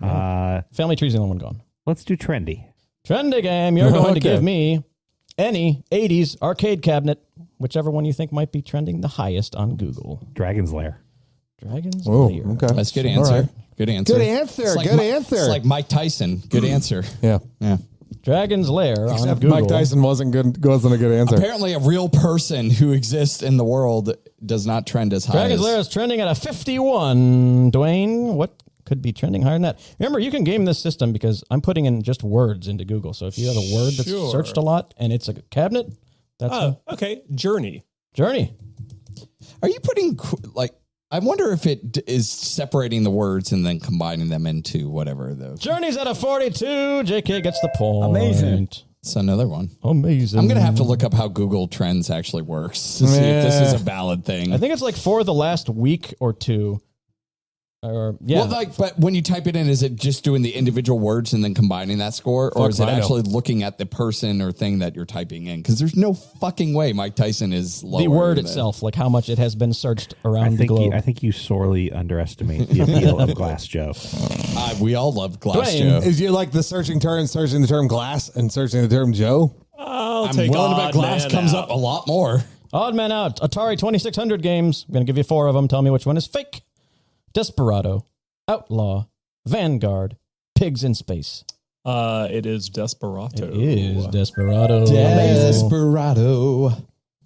Family Tree's the only one gone. Let's do trendy. Trendy Game, you're going to Okay. give me any 80s arcade cabinet, whichever one you think might be trending the highest on Google. Dragon's Lair. Dragons Oh, Lair. okay. That's a good answer. All right. Good answer. Good answer. It's like Good answer. It's like Mike Tyson. Good answer. Yeah. Yeah. Dragon's Lair on Except Google. Mike Tyson wasn't a good answer. Apparently, a real person who exists in the world does not trend as high. Dragon's as, Lair is trending at a 51. Dwayne, what could be trending higher than that? Remember, you can game this system because I'm putting in just words into Google. So if you have a word that's Sure. searched a lot and it's a cabinet, that's a Okay. Journey. journey. Are you putting like? I wonder if it is separating the words and then combining them into whatever those. Journey's at a 42. JK gets the point. Amazing. It's another one. Amazing. I'm gonna have to look up how Google Trends actually works to see if this is a valid thing. I think it's like for the last week or two. Or yeah. Well, but when you type it in, is it just doing the individual words and then combining that score, or is it I know. actually looking at the person or thing that you're typing in? Because there's no fucking way Mike Tyson is lower the word than- itself, like how much it has been searched around the think globe. I think you sorely underestimate the appeal of Glass Joe. We all love Glass Dwayne, Joe. Is you like the searching the term glass and searching the term Joe? I'll I'm take willing to odd bet glass man comes out. up a lot more. Odd man out. Atari 2600 games. I'm going to give you 4 of them. Tell me which one is fake. Desperado, Outlaw, Vanguard, Pigs in Space. It is Desperado. It is Desperado. Desperado.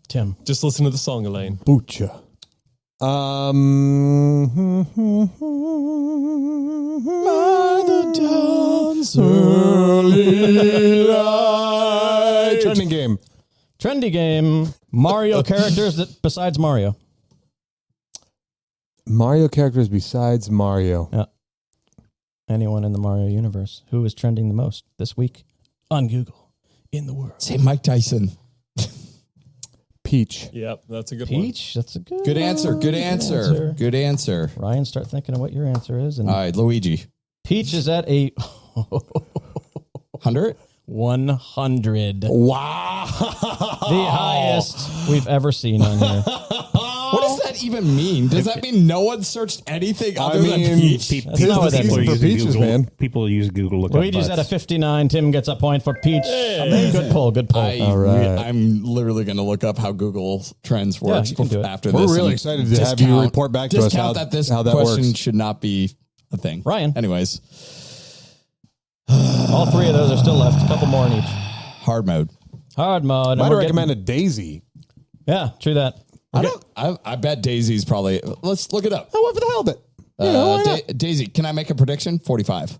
Tim. Just listen to the song, Elaine. Boocha. Trending game. Trendy game. Mario characters that besides Mario. Mario characters besides Mario. Yeah. Anyone in the Mario universe. Who is trending the most this week on Google in the world? Say Mike Tyson. Peach. Yep, that's a good one. Peach. That's a Good answer. Good answer. Good answer. Ryan, start thinking of what your answer is. And All right, Luigi. Peach is at a 100? 100. Wow. The highest we've ever seen on here. What does that even mean? Does that mean no one searched anything other than Peach? That's not what that season means. for peaches, Google, man. People use Google look Luigi's up at a butts. 59. Tim gets a point for Peach. Good pull. Good pull. All right. I'm literally going to look up how Google Trends works you can do it. after We're this. really and excited to have you report back to us discount how that this that question works. should not be a thing. Ryan. Anyways, All 3 of those are still left. A couple more in each. hard mode. Hard mode. and Might we're have getting- recommended Daisy. Yeah, true that. I bet Daisy's probably. Let's look it up. Oh, what for the hell of it? You know, why not? Daisy, can I make a prediction? 45%.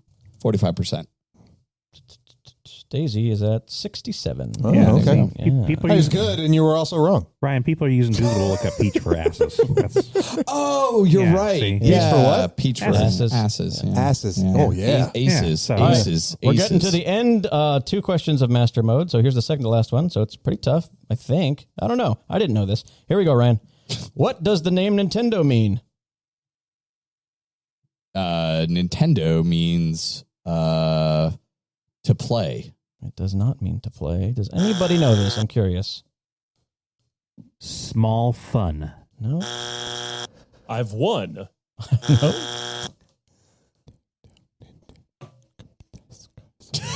Daisy is at 67. Oh, Yeah, okay. People That is use, good, and you were also wrong. Ryan, people are using Google to look up Peach for asses. That's, Oh, you're Yeah, right. see? Peach for what? Peach for Asses. asses. Yeah. Asses. Oh, yeah. Aces. Yeah, so- Aces. We're getting to Aces. the end. 2 questions of master mode. So here's the second to last one. So it's pretty tough, I think. I don't know. I didn't know this. Here we go, Ryan. What does the name Nintendo mean? Nintendo means to play. It does not mean to play. Does anybody know this? I'm curious. small fun. No. I've won.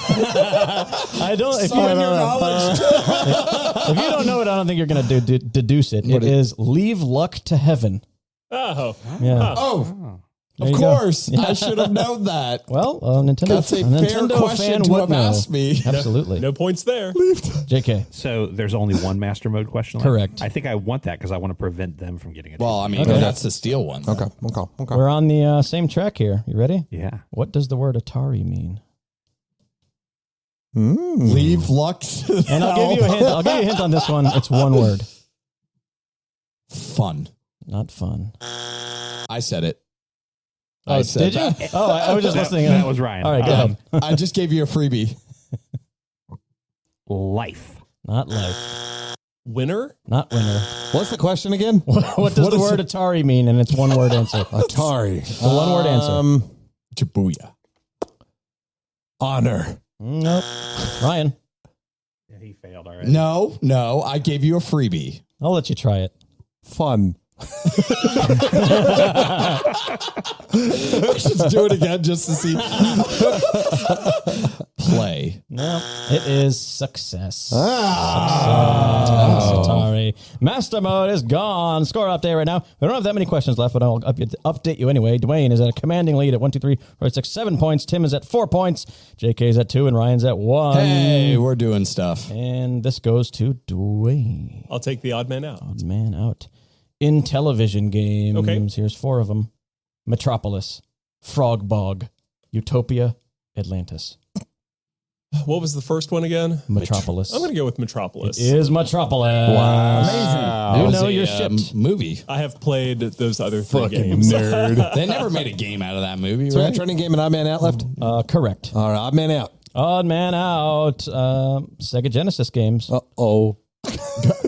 I don't. If Summon your knowledge. if you don't know it, I don't think you're going to deduce it. It is leave luck to heaven. Oh. Yeah. Oh, There of you go. course. I should have known that. Well, Nintendo. That's a fair Nintendo question fan to would have know. asked me. Absolutely. No points there. JK. So there's only one master mode question left? Correct. I think I want that because I want to prevent them from getting it. Well, I mean, Okay. that's the steel one. Okay. We're on the same track here. You ready? Yeah. What does the word Atari mean? Leave luck to And I'll give you a hint. I'll give you a hint on this one. It's one word. Fun. Not fun. I said it. Oh, I said did you? that. Oh, I was just listening. That was Ryan. All right, go ahead. I just gave you a freebie. Life. Not life. Winner? Not winner. What's the question again? What does the word Atari mean? And it's one word answer. Atari. The one word answer. Jabuya. Honor. Nope. Ryan, Yeah, he failed already. No, I gave you a freebie. I'll let you try it. Fun. I should do it again just to see. Play. No, it is success. Ah. Atari. Master mode is gone. Score update right now. We don't have that many questions left, but I'll update you anyway. Dwayne is at a commanding lead at 1, 2, 3, 4, 6, 7 points. Tim is at 4 points. JK is at 2, and Ryan's at 1. Hey, we're doing stuff. And this goes to Dwayne. I'll take the odd man out. Odd man out. In television games, Okay. here's 4 of them. Metropolis, Frog Bog, Utopia, Atlantis. What was the first one again? Metropolis. I'm going to go with Metropolis. It is Metropolis. Wow. You That know was your a, shit. movie. I have played those other three Fucking games. nerd. They never made a game out of that movie, So we got right? trending game and odd man out left? Correct. All right, odd man out. Odd man out. Sega Genesis games. Uh-oh.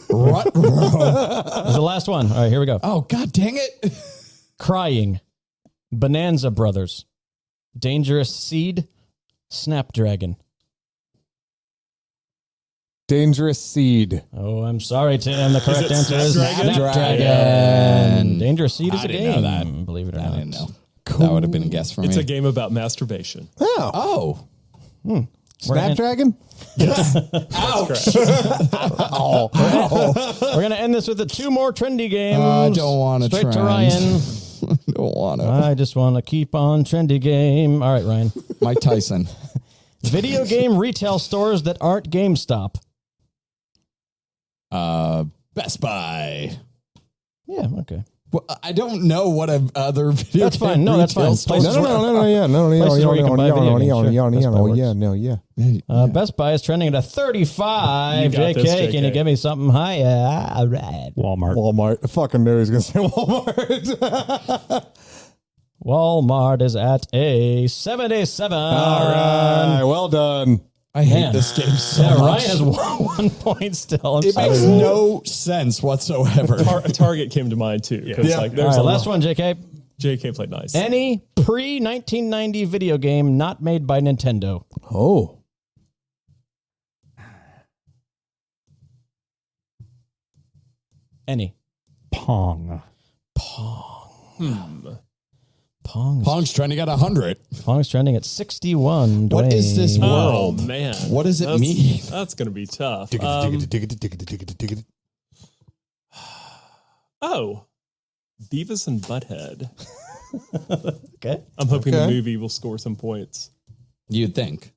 Ruh-roh. This is the last one. All right, here we go. Oh, God dang it. Crying, Bonanza Brothers, Dangerous Seed, Snapdragon. Dangerous Seed. Oh, I'm sorry, Tim. The correct it answer is Snapdragon? Snapdragon. Dangerous Seed is I a didn't know game. that. Believe it or I not. didn't know. That would have been a guess for It's me. a game about masturbation. Oh. Oh. Snapdragon? Ouch. We're going to end this with the 2 more trendy games. I don't want to Straight trend. to Ryan. Don't want to. I just want to keep on trendy game. All right, Ryan. Mike Tyson. Video game retail stores that aren't GameStop. Best Buy. Yeah, okay. Well, I don't know what other video. That's fine. No, that's fine. retail stores Places were- where you can buy video games. Sure. Best Buy is trending at a 35. You got JK, this, can you JK. give me something higher? All right. Walmart. I fucking knew he was going to say Walmart. Walmart is at a 77. All right. Well done. I hate Man. this game so Yeah, much. Ryan has 1 point still. I'm It sorry. makes no sense whatsoever. Target came to mind too. Because Yeah. like All there's right, a last lot. one, JK. JK played nice. Any pre-1990 video game not made by Nintendo. Oh. Any. Pong. Pong's trending at 100. Pong's trending at 61. What is this Dwayne. Oh world? man, What does it That's- mean? That's going to be tough. Oh, Beavis and Butthead. Okay. I'm hoping the Okay. movie will score some points. You'd think.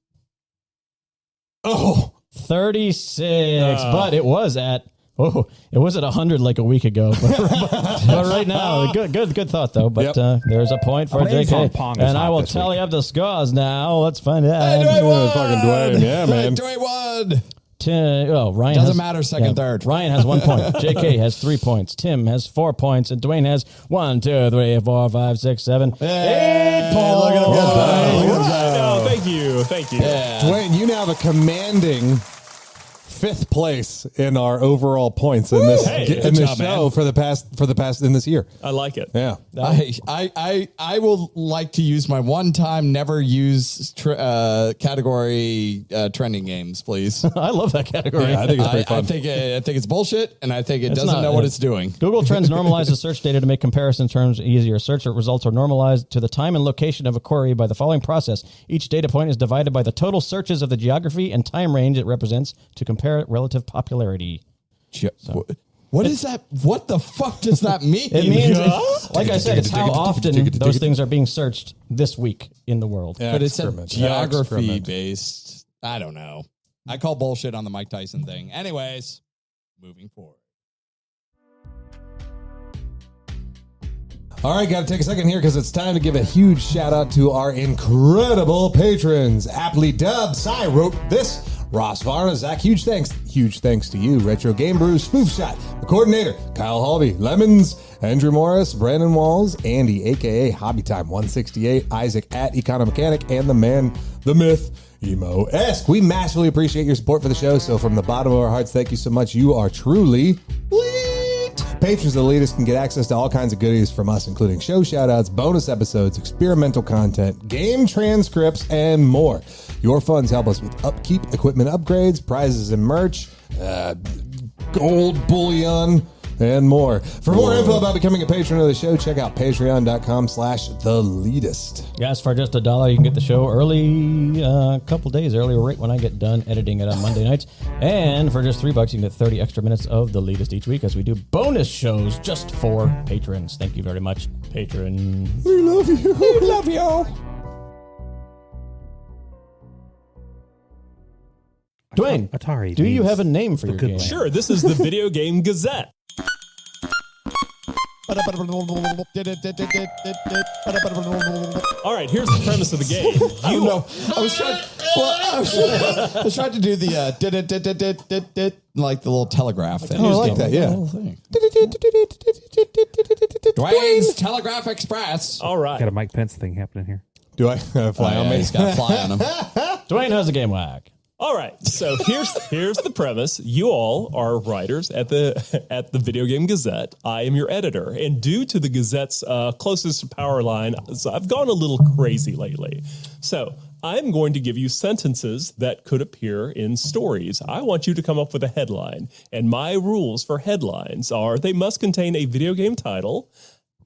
Oh. 36. But it was at 100 like a week ago. But right now, good thought though. But Yep. there's a point for Amazing JK. Pong is And I hot will this tally week. up the scores now. Let's find out. Fucking Dwayne. Yeah, man. Dwayne won. Ryan Doesn't has, matter, second, third. Ryan has 1 point. JK has 3 points. Tim has 4 points. And Dwayne has 1, 2, 3, 4, 5, 6, 7, 8 points. look at him. No, thank you. Dwayne, you now have a commanding 5th place in our overall points in this Hey, in good this job, show man. for the past in this year. I like it. Yeah. I will like to use my one-time never use category trending games, please. I love that category. Yeah, I think it's pretty I fun. think it's bullshit, and I think it doesn't not- know what it's doing. Google Trends normalizes search data to make comparison terms easier. Search results are normalized to the time and location of a query by the following process. Each data point is divided by the total searches of the geography and time range it represents to compare relative popularity. What is that? What the fuck does that mean? It means, like I said, it's how often those things are being searched this week in the world. But it's a Excrement. geography Excrement. based. I don't know. I call bullshit on the Mike Tyson thing. Anyways, moving forward. All right, got to take a second here because it's time to give a huge shout out to our incredible patrons. Aptly dubbed, Cy wrote this. Ross Varna, Zach, huge thanks to you. Retro Game Brew, Spoof Shot, the coordinator, Kyle Halby, Lemons, Andrew Morris, Brandon Walls, Andy, aka Hobby Time 168, Isaac at Economechanic, and the man, the myth, Emo-esque. We massively appreciate your support for the show, so from the bottom of our hearts, thank you so much. You are truly Leet. Patrons of the Leetist can get access to all kinds of goodies from us, including show shoutouts, bonus episodes, experimental content, game transcripts, and more. Your funds help us with upkeep, equipment upgrades, prizes and merch, gold bullion, and more. For more info about becoming a patron of the show, check out patreon.com/theleetist. Yes, for just $1, you can get the show early, a couple days early, right when I get done editing it on Monday nights. And for just $3, you can get 30 extra minutes of the Leetist each week as we do bonus shows just for patrons. Thank you very much, patrons. We love you. We love you. Dwayne, Atari. do you means have a name for your good game? land. Sure, this is the Video Game Gazette. All right, here's the premise of the game. You know, I was trying to do the like the little telegraph thing. Oh, I like that, yeah. Dwayne's Telegraph Express. All right. Got a Mike Pence thing happening here. Do I fly on me? He's got a fly on him. Dwayne, how's the game whack? All right, so here's the premise. You all are writers at the Video Game Gazette. I am your editor, and due to the Gazette's closest power line, so I've gone a little crazy lately. So I'm going to give you sentences that could appear in stories. I want you to come up with a headline, and my rules for headlines are they must contain a video game title,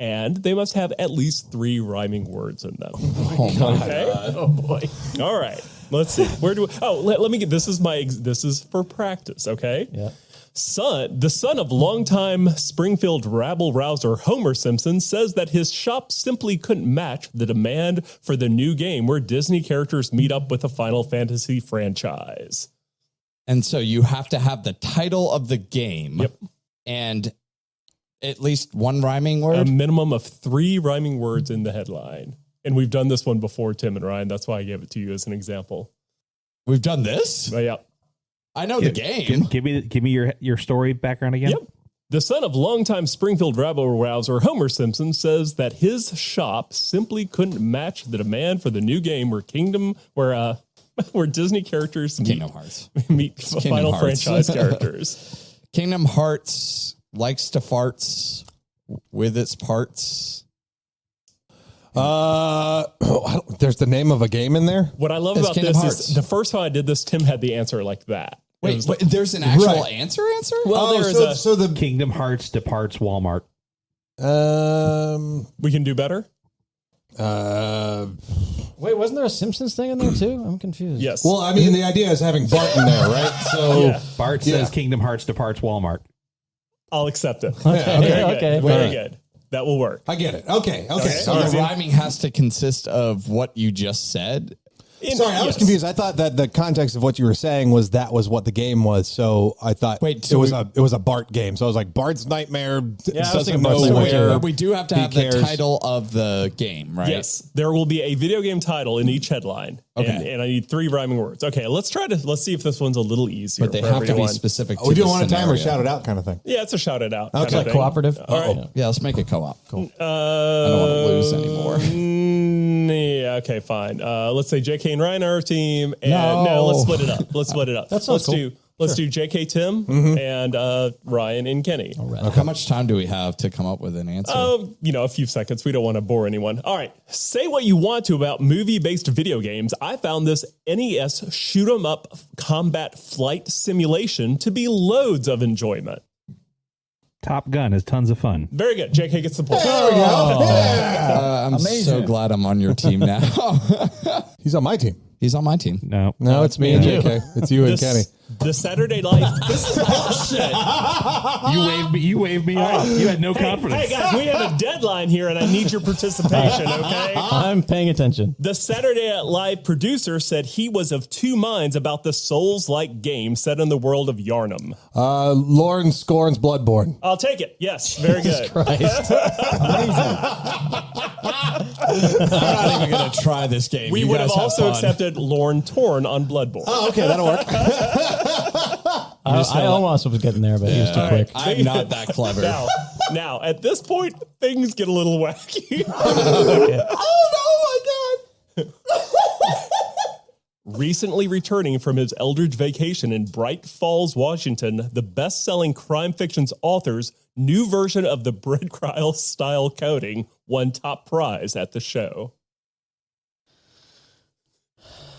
and they must have at least 3 rhyming words in them. Oh my Okay? Oh boy. All right. Let's see. Where do? Let me get. This is for practice. Okay. Yeah. The son of longtime Springfield rabble-rouser Homer Simpson says that his shop simply couldn't match the demand for the new game where Disney characters meet up with the Final Fantasy franchise. And so you have to have the title of the game. Yep. And at least one rhyming word? A minimum of 3 rhyming words in the headline. And we've done this one before, Tim and Ryan. That's why I gave it to you as an example. We've done this? Yeah. I know the game. Give me your story background again. Yep. The son of longtime Springfield rabble-rouser Homer Simpson says that his shop simply couldn't match the demand for the new game where Disney characters Kingdom Hearts meet Kingdom Final Hearts. franchise characters. Kingdom Hearts likes to farts with its parts. There's the name of a game in there. What I love It's about Kingdom this Hearts. is the first time I did this, Tim had the answer like that. Wait, there's an actual Right. answer? Well, there's so the Kingdom Hearts departs Walmart. we can do better. Wait, wasn't there a Simpsons thing in there too? I'm confused. Yes. Well, I mean, the idea is having Bart in there, right? So Yeah. Bart says Kingdom Hearts departs Walmart. I'll accept it. Okay. Very Right. good. That will work. I get it. Okay. So the rhyming has to consist of what you just said. Sorry, I was confused. I thought that the context of what you were saying was what the game was. So I thought it was a Bart game. So I was like, Bart's Nightmare. Yeah, I was doesn't thinking know Bart's Nightmare. where But we do have to he have cares. the title of the game, right? Yes, there will be a video game title in each headline. Okay. And I need 3 rhyming words. Okay, let's see if this one's a little easier. But they for have to be everyone. specific to We do the want a timer, scenario. shout it out kind of thing. Yeah, it's a shout it out. It's like cooperative. All right. Yeah, let's make it co-op. Cool. I I don't want to lose anymore. Yeah, okay, fine. Let's say JK and Ryan are our team. And No. let's split it up. Let's split it up. That sounds cool. Let's do JK Tim and Ryan and Kenny. How much time do we have to come up with an answer? A few seconds. We don't want to bore anyone. All right. Say what you want to about movie-based video games. I found this NES shoot-'em-up combat flight simulation to be loads of enjoyment. Top Gun is tons of fun. Very good. JK gets the point. I'm so glad I'm on your team now. He's on my team. He's on my team. No. No, it's me and JK. It's you and Kenny. The Saturday Life. This is bullshit. You waved me off. You had no confidence. Hey, guys, we have a deadline here, and I need your participation, okay? I'm paying attention. The Saturday Night Live producer said he was of 2 minds about the Souls-like game set in the world of Yarnum. Lauren Scorn's Bloodborne. I'll take it. Yes, very good. I'm not even going to try this game. We You would have guys also fun. accepted Lorne Torn on Bloodborne. Oh, okay, that'll work. I almost was getting there, but he was too quick. I'm not that clever. Now, at this point, things get a little wacky. Oh, no, my God. Recently returning from his Eldridge vacation in Bright Falls, Washington, the best-selling crime fiction's author's new version of the bread cryle style coding won top prize at the show.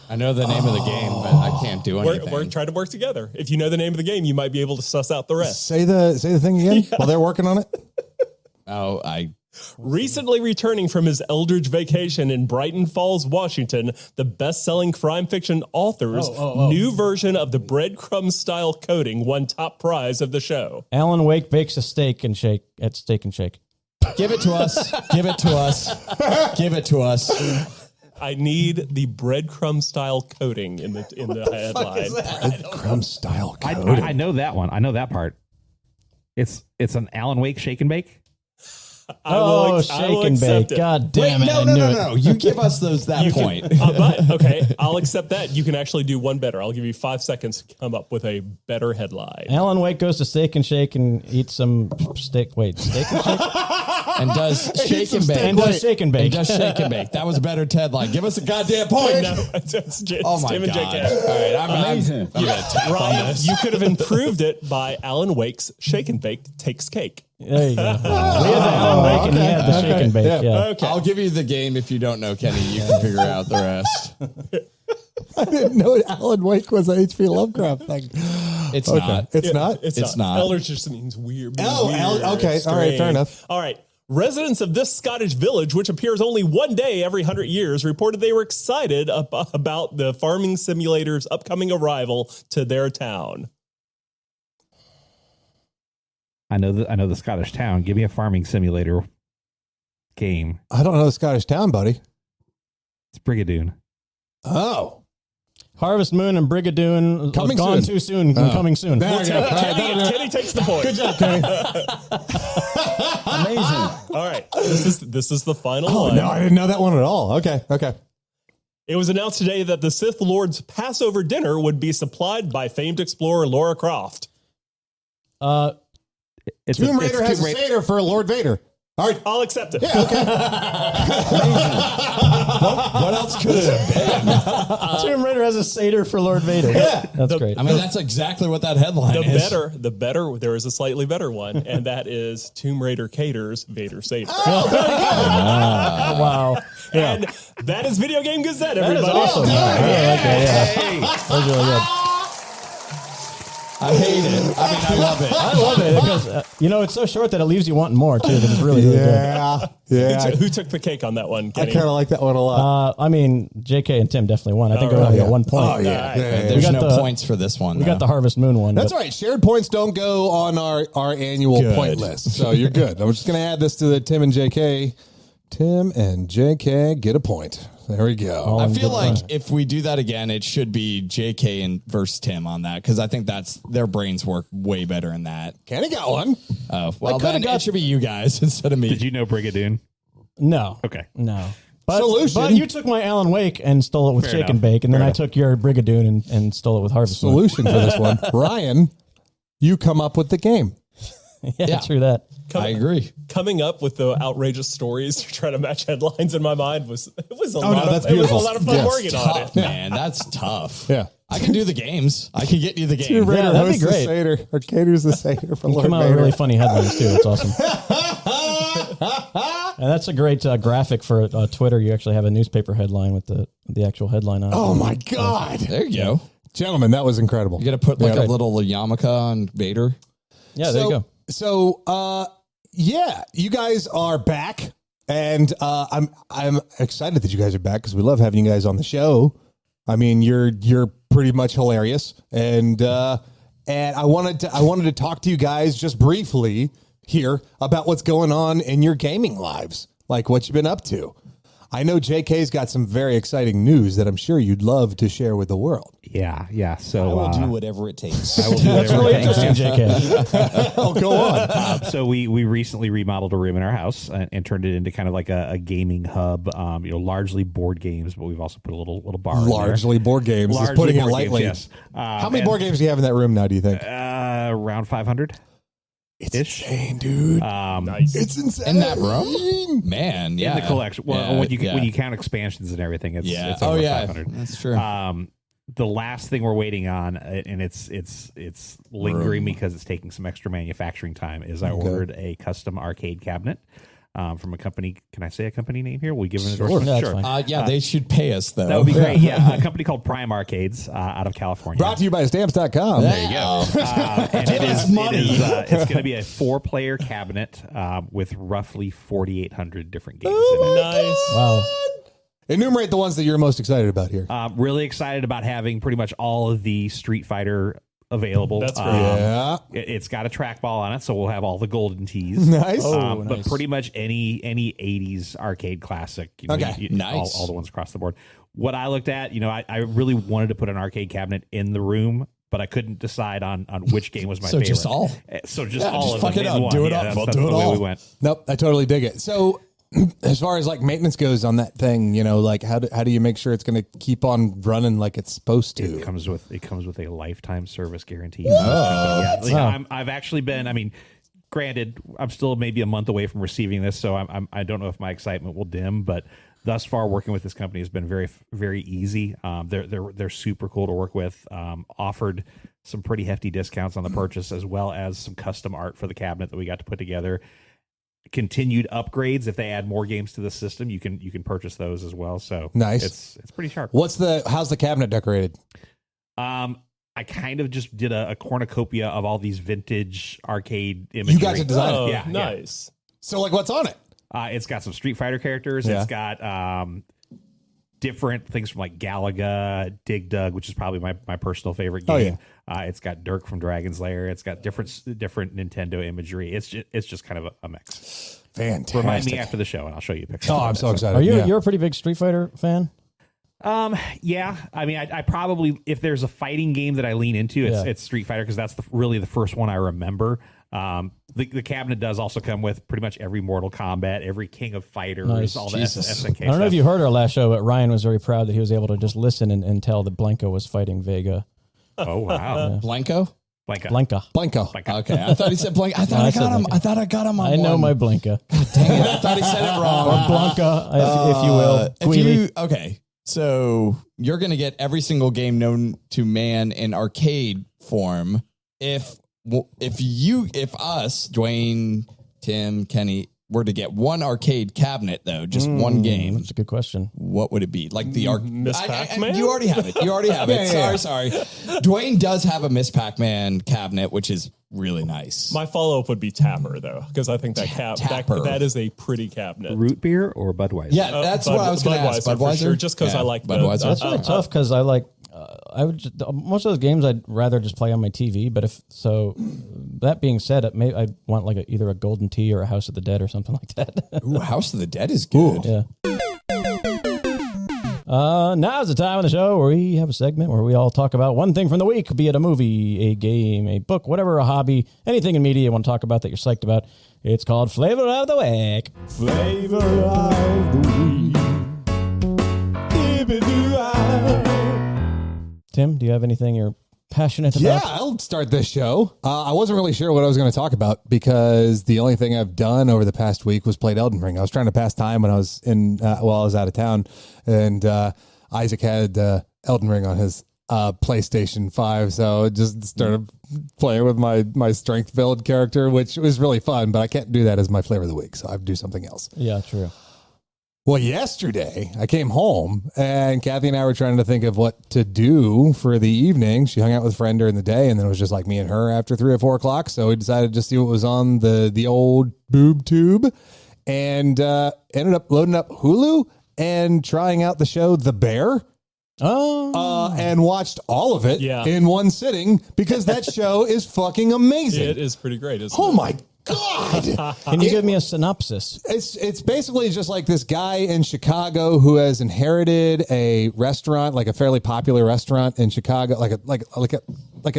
I know the name of the game, but I can't do anything. We're trying to work together. If you know the name of the game, you might be able to suss out the rest. Say the thing again while they're working on it. Recently returning from his Eldridge vacation in Brighton Falls, Washington, the best-selling crime fiction author's new version of the breadcrumb style coding won top prize of the show. Alan Wake bakes a steak and shake at Steak and Shake. Give it to us. Give it to us. Give it to us. I need the breadcrumb style coding in the headline. Crumb style coding. I know that one. I know that part. It's an Alan Wake shake and bake. I will Shake and accept Bake. it. God damn it. I knew it. No. You give us that point. But, okay, I'll accept that. You can actually do one better. I'll give you 5 seconds to come up with a better headline. Alan Wake goes to Steak and Shake and eats some steak. Wait, Steak and Shake? And does shake and bake. And does Shake and Bake. And does shake and bake. That was a better headline. Give us a goddamn point. No, it's Oh my Tim and God. JK. All right, I'm Amazing. I'm gonna tap on Ryan, this. you could have improved it by Alan Wake's Shake and Bake Takes Cake. There you go. We had the Alan Wake and he had the Shake and Bake. Yeah. Okay. I'll give you the game if you don't know, Kenny. You can figure out the rest. I didn't know Alan Wake was an H.P. Lovecraft thing. It's Okay. not. It's not? It's not. Eldritch just means weird. Oh, weird, okay. All right, fair strange. enough. All right. Residents of this Scottish village, which appears only one day every 100 years, reported they were excited about the farming simulator's upcoming arrival to their town. I know the Scottish town. Give me a farming simulator game. I don't know the Scottish town, buddy. It's Brigadoon. Oh. Harvest Moon and Brigadoon Coming gone soon. too soon and coming soon. There we go. Kenny takes the point. Good job, Kenny. Amazing. All right. This is the final Oh, one. no, I didn't know that one at all. Okay. It was announced today that the Sith Lord's Passover dinner would be supplied by famed explorer Lara Croft. It's Tomb Raider has Tomb a Raider. Seder for Lord Vader. All right. I'll accept it. Yeah, okay. What else could it have been? Tomb Raider has a Seder for Lord Vader. Yeah. That's great. I mean, that's exactly what that headline is. The better, there is a slightly better one, and that is Tomb Raider caters Vader Seder. Wow. Yeah. And that is Video Game Gazette, That everybody. is awesome. I really like that. Yeah. That was really good. I hate it. I mean, I love it. I love it because, it's so short that it leaves you wanting more, too. Because it's really, really good. Yeah. Who took the cake on that one, I Kenny? kind of like that one a lot. JK and Tim definitely won. I think we right. only got 1 point. Oh, yeah. There's got no the- points for this one. We got the Harvest Moon one. That's but- right. Shared points don't go on our annual Good. point list. So you're good. I'm just going to add this to the Tim and JK. Tim and JK get a point. There we go. I feel like if we do that again, it should be JK and versus Tim on that because I think that's their brains work way better in that. Kenny got one. Oh, well, then it should be you guys instead of me. Did you know Brigadoon? No. Okay. No. But, Solution. But you took my Alan Wake and stole it with Fair Shake and enough. Bake, and then Fair I enough. took your Brigadoon and stole it with Harvest Moon. Solution for this one. Ryan, you come up with the game. Yeah, true that. I agree. Coming up with the outrageous stories to try to match headlines in my mind was a lot no, that's of beautiful. fun Yes. working on it. Tough, man. That's tough. Yeah. I can do the games. I can get you the game. Tomb Raider Yeah, that'd be hosts the great. Seder, or caters the Seder for You Lord come out with Vader. really funny headlines, too. It's awesome. And that's a great graphic for Twitter. You actually have a newspaper headline with the actual headline on it. Oh, my God. There you go. Gentlemen, that was incredible. You got to put like Yeah. a little yarmulke on Vader. Yeah, there you go. So, yeah, you guys are back, and I'm excited that you guys are back because we love having you guys on the show. I mean, you're pretty much hilarious, and I wanted to talk to you guys just briefly here about what's going on in your gaming lives, like what you've been up to. I know JK's got some very exciting news that I'm sure you'd love to share with the world. Yeah. So I will do whatever it takes. I will do That's really everything. interesting, JK. Oh, go on. So we recently remodeled a room in our house and turned it into kind of like a gaming hub. Largely board games, but we've also put a little bar. in there. Largely board games. Just Largely putting it board lightly. games, yes. How many board games do you have in that room now, do you think? Around 500. It's ish. insane, dude. Nice. It's insane. In that room? Man, yeah. In the collection. Well, Yeah, when you count expansions and everything, it's yeah. it's over 500. That's true. The last thing we're waiting on, and it's lingering because it's taking some extra manufacturing time, is I ordered a custom arcade cabinet from a company. Can I say a company name here? Will we give an endorsement? Yeah, that's fine. Yeah, they should pay us though. That would be great. Yeah, a company called Prime Arcades out of California. Brought to you by stamps.com. There you go. And it's going to be a 4-player cabinet with roughly 4,800 different games in it. Nice. Wow. Enumerate the ones that you're most excited about here. Really excited about having pretty much all of the Street Fighter available. That's great. Yeah. It's got a trackball on it, so we'll have all the golden tees. Nice. Oh, But nice. pretty much any 80s arcade classic. Okay. Nice. All the ones across the board. What I looked at, I really wanted to put an arcade cabinet in the room, but I couldn't decide on which game was my So favorite. just all? So just Yeah, all just of fuck them it in up. one. Do it Yeah, up. that's- We'll that's do the it way all. we went. Nope, I totally dig it. So, as far as like maintenance goes on that thing, like how do you make sure it's going to keep on running like it's supposed to? It comes with a lifetime service guarantee. Yeah, I've actually been. I mean, granted, I'm still maybe a month away from receiving this, so I don't know if my excitement will dim. But thus far, working with this company has been very, very easy. They're super cool to work with. Offered some pretty hefty discounts on the purchase, as well as some custom art for the cabinet that we got to put together. Continued upgrades if they add more games to the system, you can purchase those as well. So Nice. It's pretty sharp. How's the cabinet decorated? I kind of just did a cornucopia of all these vintage arcade imagery. You guys have designed it? Oh, Yeah, nice. So, like, what's on it? It's got some Street Fighter characters. Yeah. It's got different things from like Galaga, Dig Dug, which is probably my personal favorite game. It's got Dirk from Dragon's Lair. It's got different Nintendo imagery. It's just kind of a mix. Fantastic. Remind me after the show, and I'll show you pictures. Oh, I'm so excited. Are you you're a pretty big Street Fighter fan? Yeah. I mean, I probably, if there's a fighting game that I lean into, it's Street Fighter, because that's really the first one I remember. The cabinet does also come with pretty much every Mortal Kombat, every King of Fighters, all the SNK I don't know if you heard our last show, but Ryan was very proud that he was able to just listen and tell that Blanco was fighting Vega. Oh, wow. Blanco? Blanca. Okay, I thought he said Blanca. I thought I got him. I thought I got him on I know my Blanca. Dang it, I thought he said it wrong. Or Blanca, if you will. Okay, so you're going to get every single game known to man in arcade form. If us, Dwayne, Tim, Kenny, were to get one arcade cabinet, though, just one game. That's a good question. What would it be? Like the Miss Pac-Man? You already have it. Sorry. Dwayne does have a Miss Pac-Man cabinet, which is really nice. My follow-up would be Tapper, though, because I think that is a pretty cabinet. Root beer or Budweiser? Yeah, that's what I was going to ask. Budweiser, for sure, just because I like Budweiser. That's really tough because I like. Most of those games I'd rather just play on my TV. But that being said, I want like either a Golden Tee or a House of the Dead or something like that. Ooh, House of the Dead is good. Yeah. Now's the time of the show where we have a segment where we all talk about one thing from the week, be it a movie, a game, a book, whatever, a hobby, anything in media you want to talk about that you're psyched about. It's called Flavor of the Week. Flavor of the Week. Tim, do you have anything you're passionate about? Yeah, I'll start this show. I wasn't really sure what I was going to talk about because the only thing I've done over the past week was played Elden Ring. I was trying to pass time when I was I was out of town, and Isaac had Elden Ring on his PlayStation 5, so I just started playing with my strength build character, which was really fun, but I can't do that as my flavor of the week, so I have to do something else. Yeah, true. Well, yesterday I came home and Kathy and I were trying to think of what to do for the evening. She hung out with a friend during the day, and then it was just like me and her after 3 or 4 o'clock. So we decided to see what was on the old boob tube, and ended up loading up Hulu and trying out the show The Bear. And watched all of it in one sitting because that show is fucking amazing. It is pretty great, isn't it? Oh my God. Can you give me a synopsis? It's basically just like this guy in Chicago who has inherited a restaurant, like a fairly popular restaurant in Chicago, like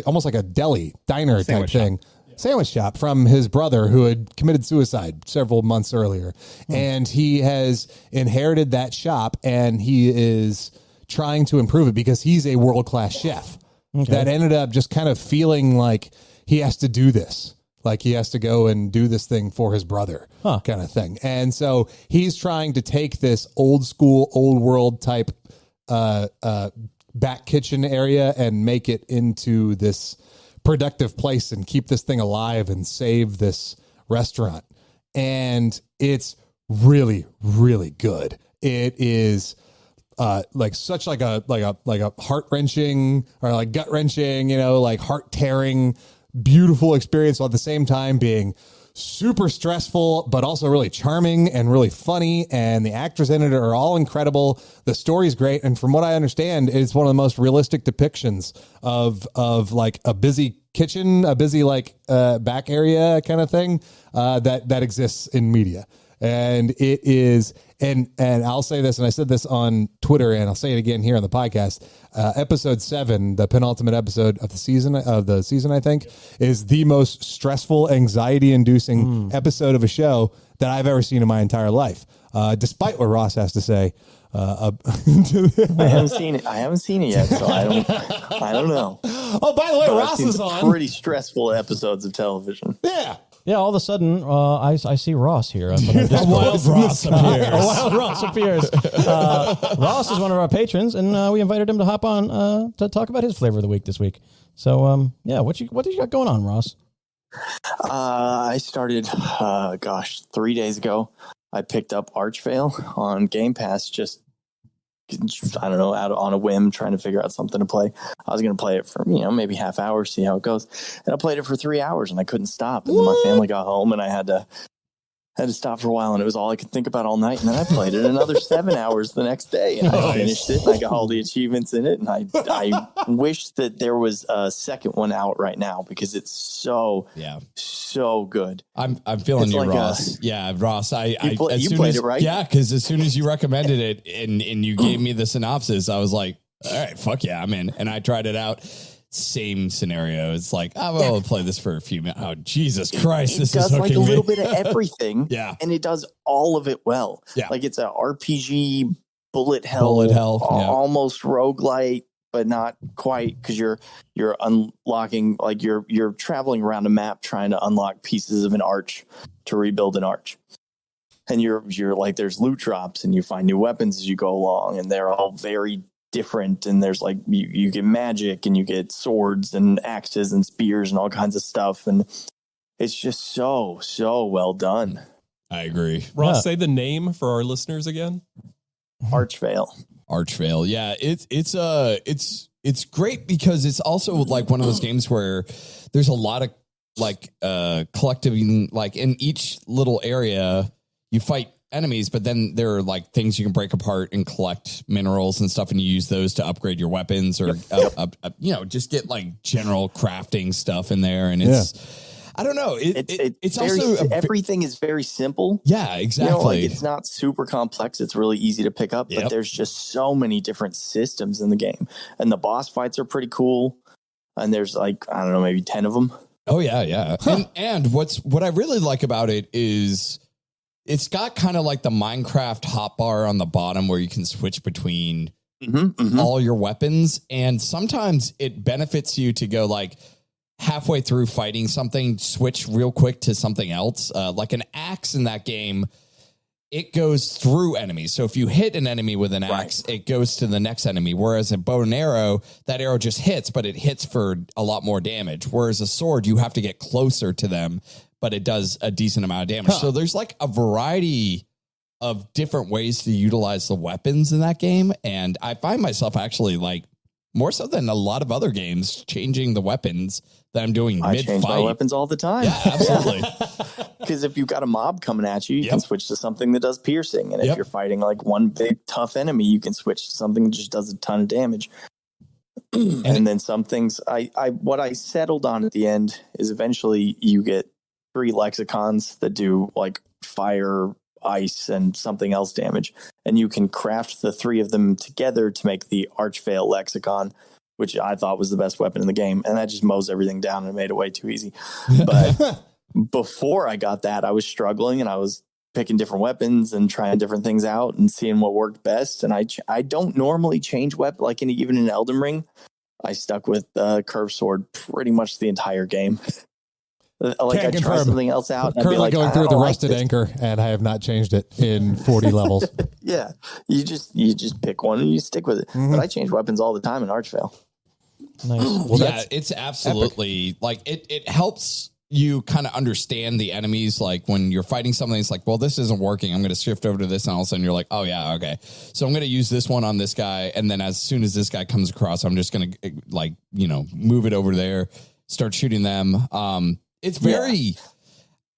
almost like a deli diner type thing. Sandwich shop from his brother who had committed suicide several months earlier. And he has inherited that shop, and he is trying to improve it because he's a world-class chef that ended up just kind of feeling like he has to do this. Like he has to go and do this thing for his brother kind of thing. And so he's trying to take this old school, old world type back kitchen area and make it into this productive place and keep this thing alive and save this restaurant. And it's really, really good. It is like such like a heart-wrenching or like gut-wrenching, like heart-tearing, beautiful experience while at the same time being super stressful, but also really charming and really funny. And the actors in it are all incredible. The story's great. And from what I understand, it's one of the most realistic depictions of like a busy kitchen, a busy like back area kind of thing that exists in media. And it is, and I'll say this, and I said this on Twitter, and I'll say it again here on the podcast. Episode 7, the penultimate episode of the season, I think, is the most stressful, anxiety-inducing episode of a show that I've ever seen in my entire life. Despite what Ross has to say, I haven't seen it. I haven't seen it yet, so I don't know. Oh, by the way, Ross is on pretty stressful episods of television. Yeah. Yeah, all of a sudden, I see Ross here. A wild Ross appears. A wild Ross appears. Ross is one of our patrons, and we invited him to hop on to talk about his flavor of the week this week. So, what you got going on, Ross? I started, 3 days ago. I picked up Archvale on Game Pass, just I don't know, out on a whim, trying to figure out something to play. I was going to play it for, maybe half hour, see how it goes. And I played it for 3 hours and I couldn't stop. And then my family got home and I had to had to stop for a while, and it was all I could think about all night. And then I played it another 7 hours the next day, and I finished it. And I got all the achievements in it, and I wish that there was a second one out right now because it's so good. I'm feeling It's you, like Ross. Ross. You played it, right? Yeah, because as soon as you recommended it and you gave me the synopsis, I was like, all right, fuck yeah, I'm in. And I tried it out. Same scenario. It's like, I'll play this for a few minutes. Oh, Jesus Christ. This is hooking like a me. little bit of everything. Yeah. And it does all of it well. Yeah. Like it's a RPG bullet hell, almost roguelite, but not quite because you're unlocking, like you're traveling around a map trying to unlock pieces of an arch to rebuild an arch. And you're like, there's loot drops and you find new weapons as you go along, and they're all very different, and there's like you get magic and you get swords and axes and spears and all kinds of stuff, and it's just so well done. I agree. Ross, say the name for our listeners again. Archvale. Yeah, it's great because it's also like one of those games where there's a lot of like collecting, like in each little area you fight enemies, but then there are like things you can break apart and collect minerals and stuff, and you use those to upgrade your weapons or just get like general crafting stuff in there. And it's I don't know, it's very, also everything is very simple. Yeah, exactly. It's not super complex. It's really easy to pick up, but there's just so many different systems in the game, and the boss fights are pretty cool. And there's like, I don't know, maybe 10 of them. Oh yeah. And what I really like about it is it's got kind of like the Minecraft hotbar on the bottom where you can switch between all your weapons. And sometimes it benefits you to go like halfway through fighting something, switch real quick to something else. Like an axe in that game, it goes through enemies. So if you hit an enemy with an axe, it goes to the next enemy. Whereas a bow and arrow, that arrow just hits, but it hits for a lot more damage. Whereas a sword, you have to get closer to them, but it does a decent amount of damage. So there's like a variety of different ways to utilize the weapons in that game. And I find myself actually like more so than a lot of other games changing the weapons that I'm doing mid-fight. I change my weapons all the time. Yeah, absolutely. Because if you've got a mob coming at you, you can switch to something that does piercing. And if you're fighting like one big tough enemy, you can switch to something that just does a ton of damage. And then some things what I settled on at the end is eventually you get 3 lexicons that do like fire, ice, and something else damage. And you can craft the 3 of them together to make the Archvale lexicon, which I thought was the best weapon in the game. And that just mows everything down and made it way too easy. But before I got that, I was struggling and I was picking different weapons and trying different things out and seeing what worked best. And I don't normally change weapon, like even in Elden Ring, I stuck with curved sword pretty much the entire game. Like I try something else out. Currently like, going through the Rusted Anchor, and I have not changed it in 40 levels. Yeah, you just pick one and you stick with it. But I change weapons all the time in Archvale. Nice. Well, yeah, it's absolutely like it helps you kind of understand the enemies. Like when you're fighting something, it's like, well, this isn't working. I'm going to shift over to this, and all of a sudden you're like, oh yeah, okay. So I'm going to use this one on this guy, and then as soon as this guy comes across, I'm just going to like move it over there, start shooting them. It's very,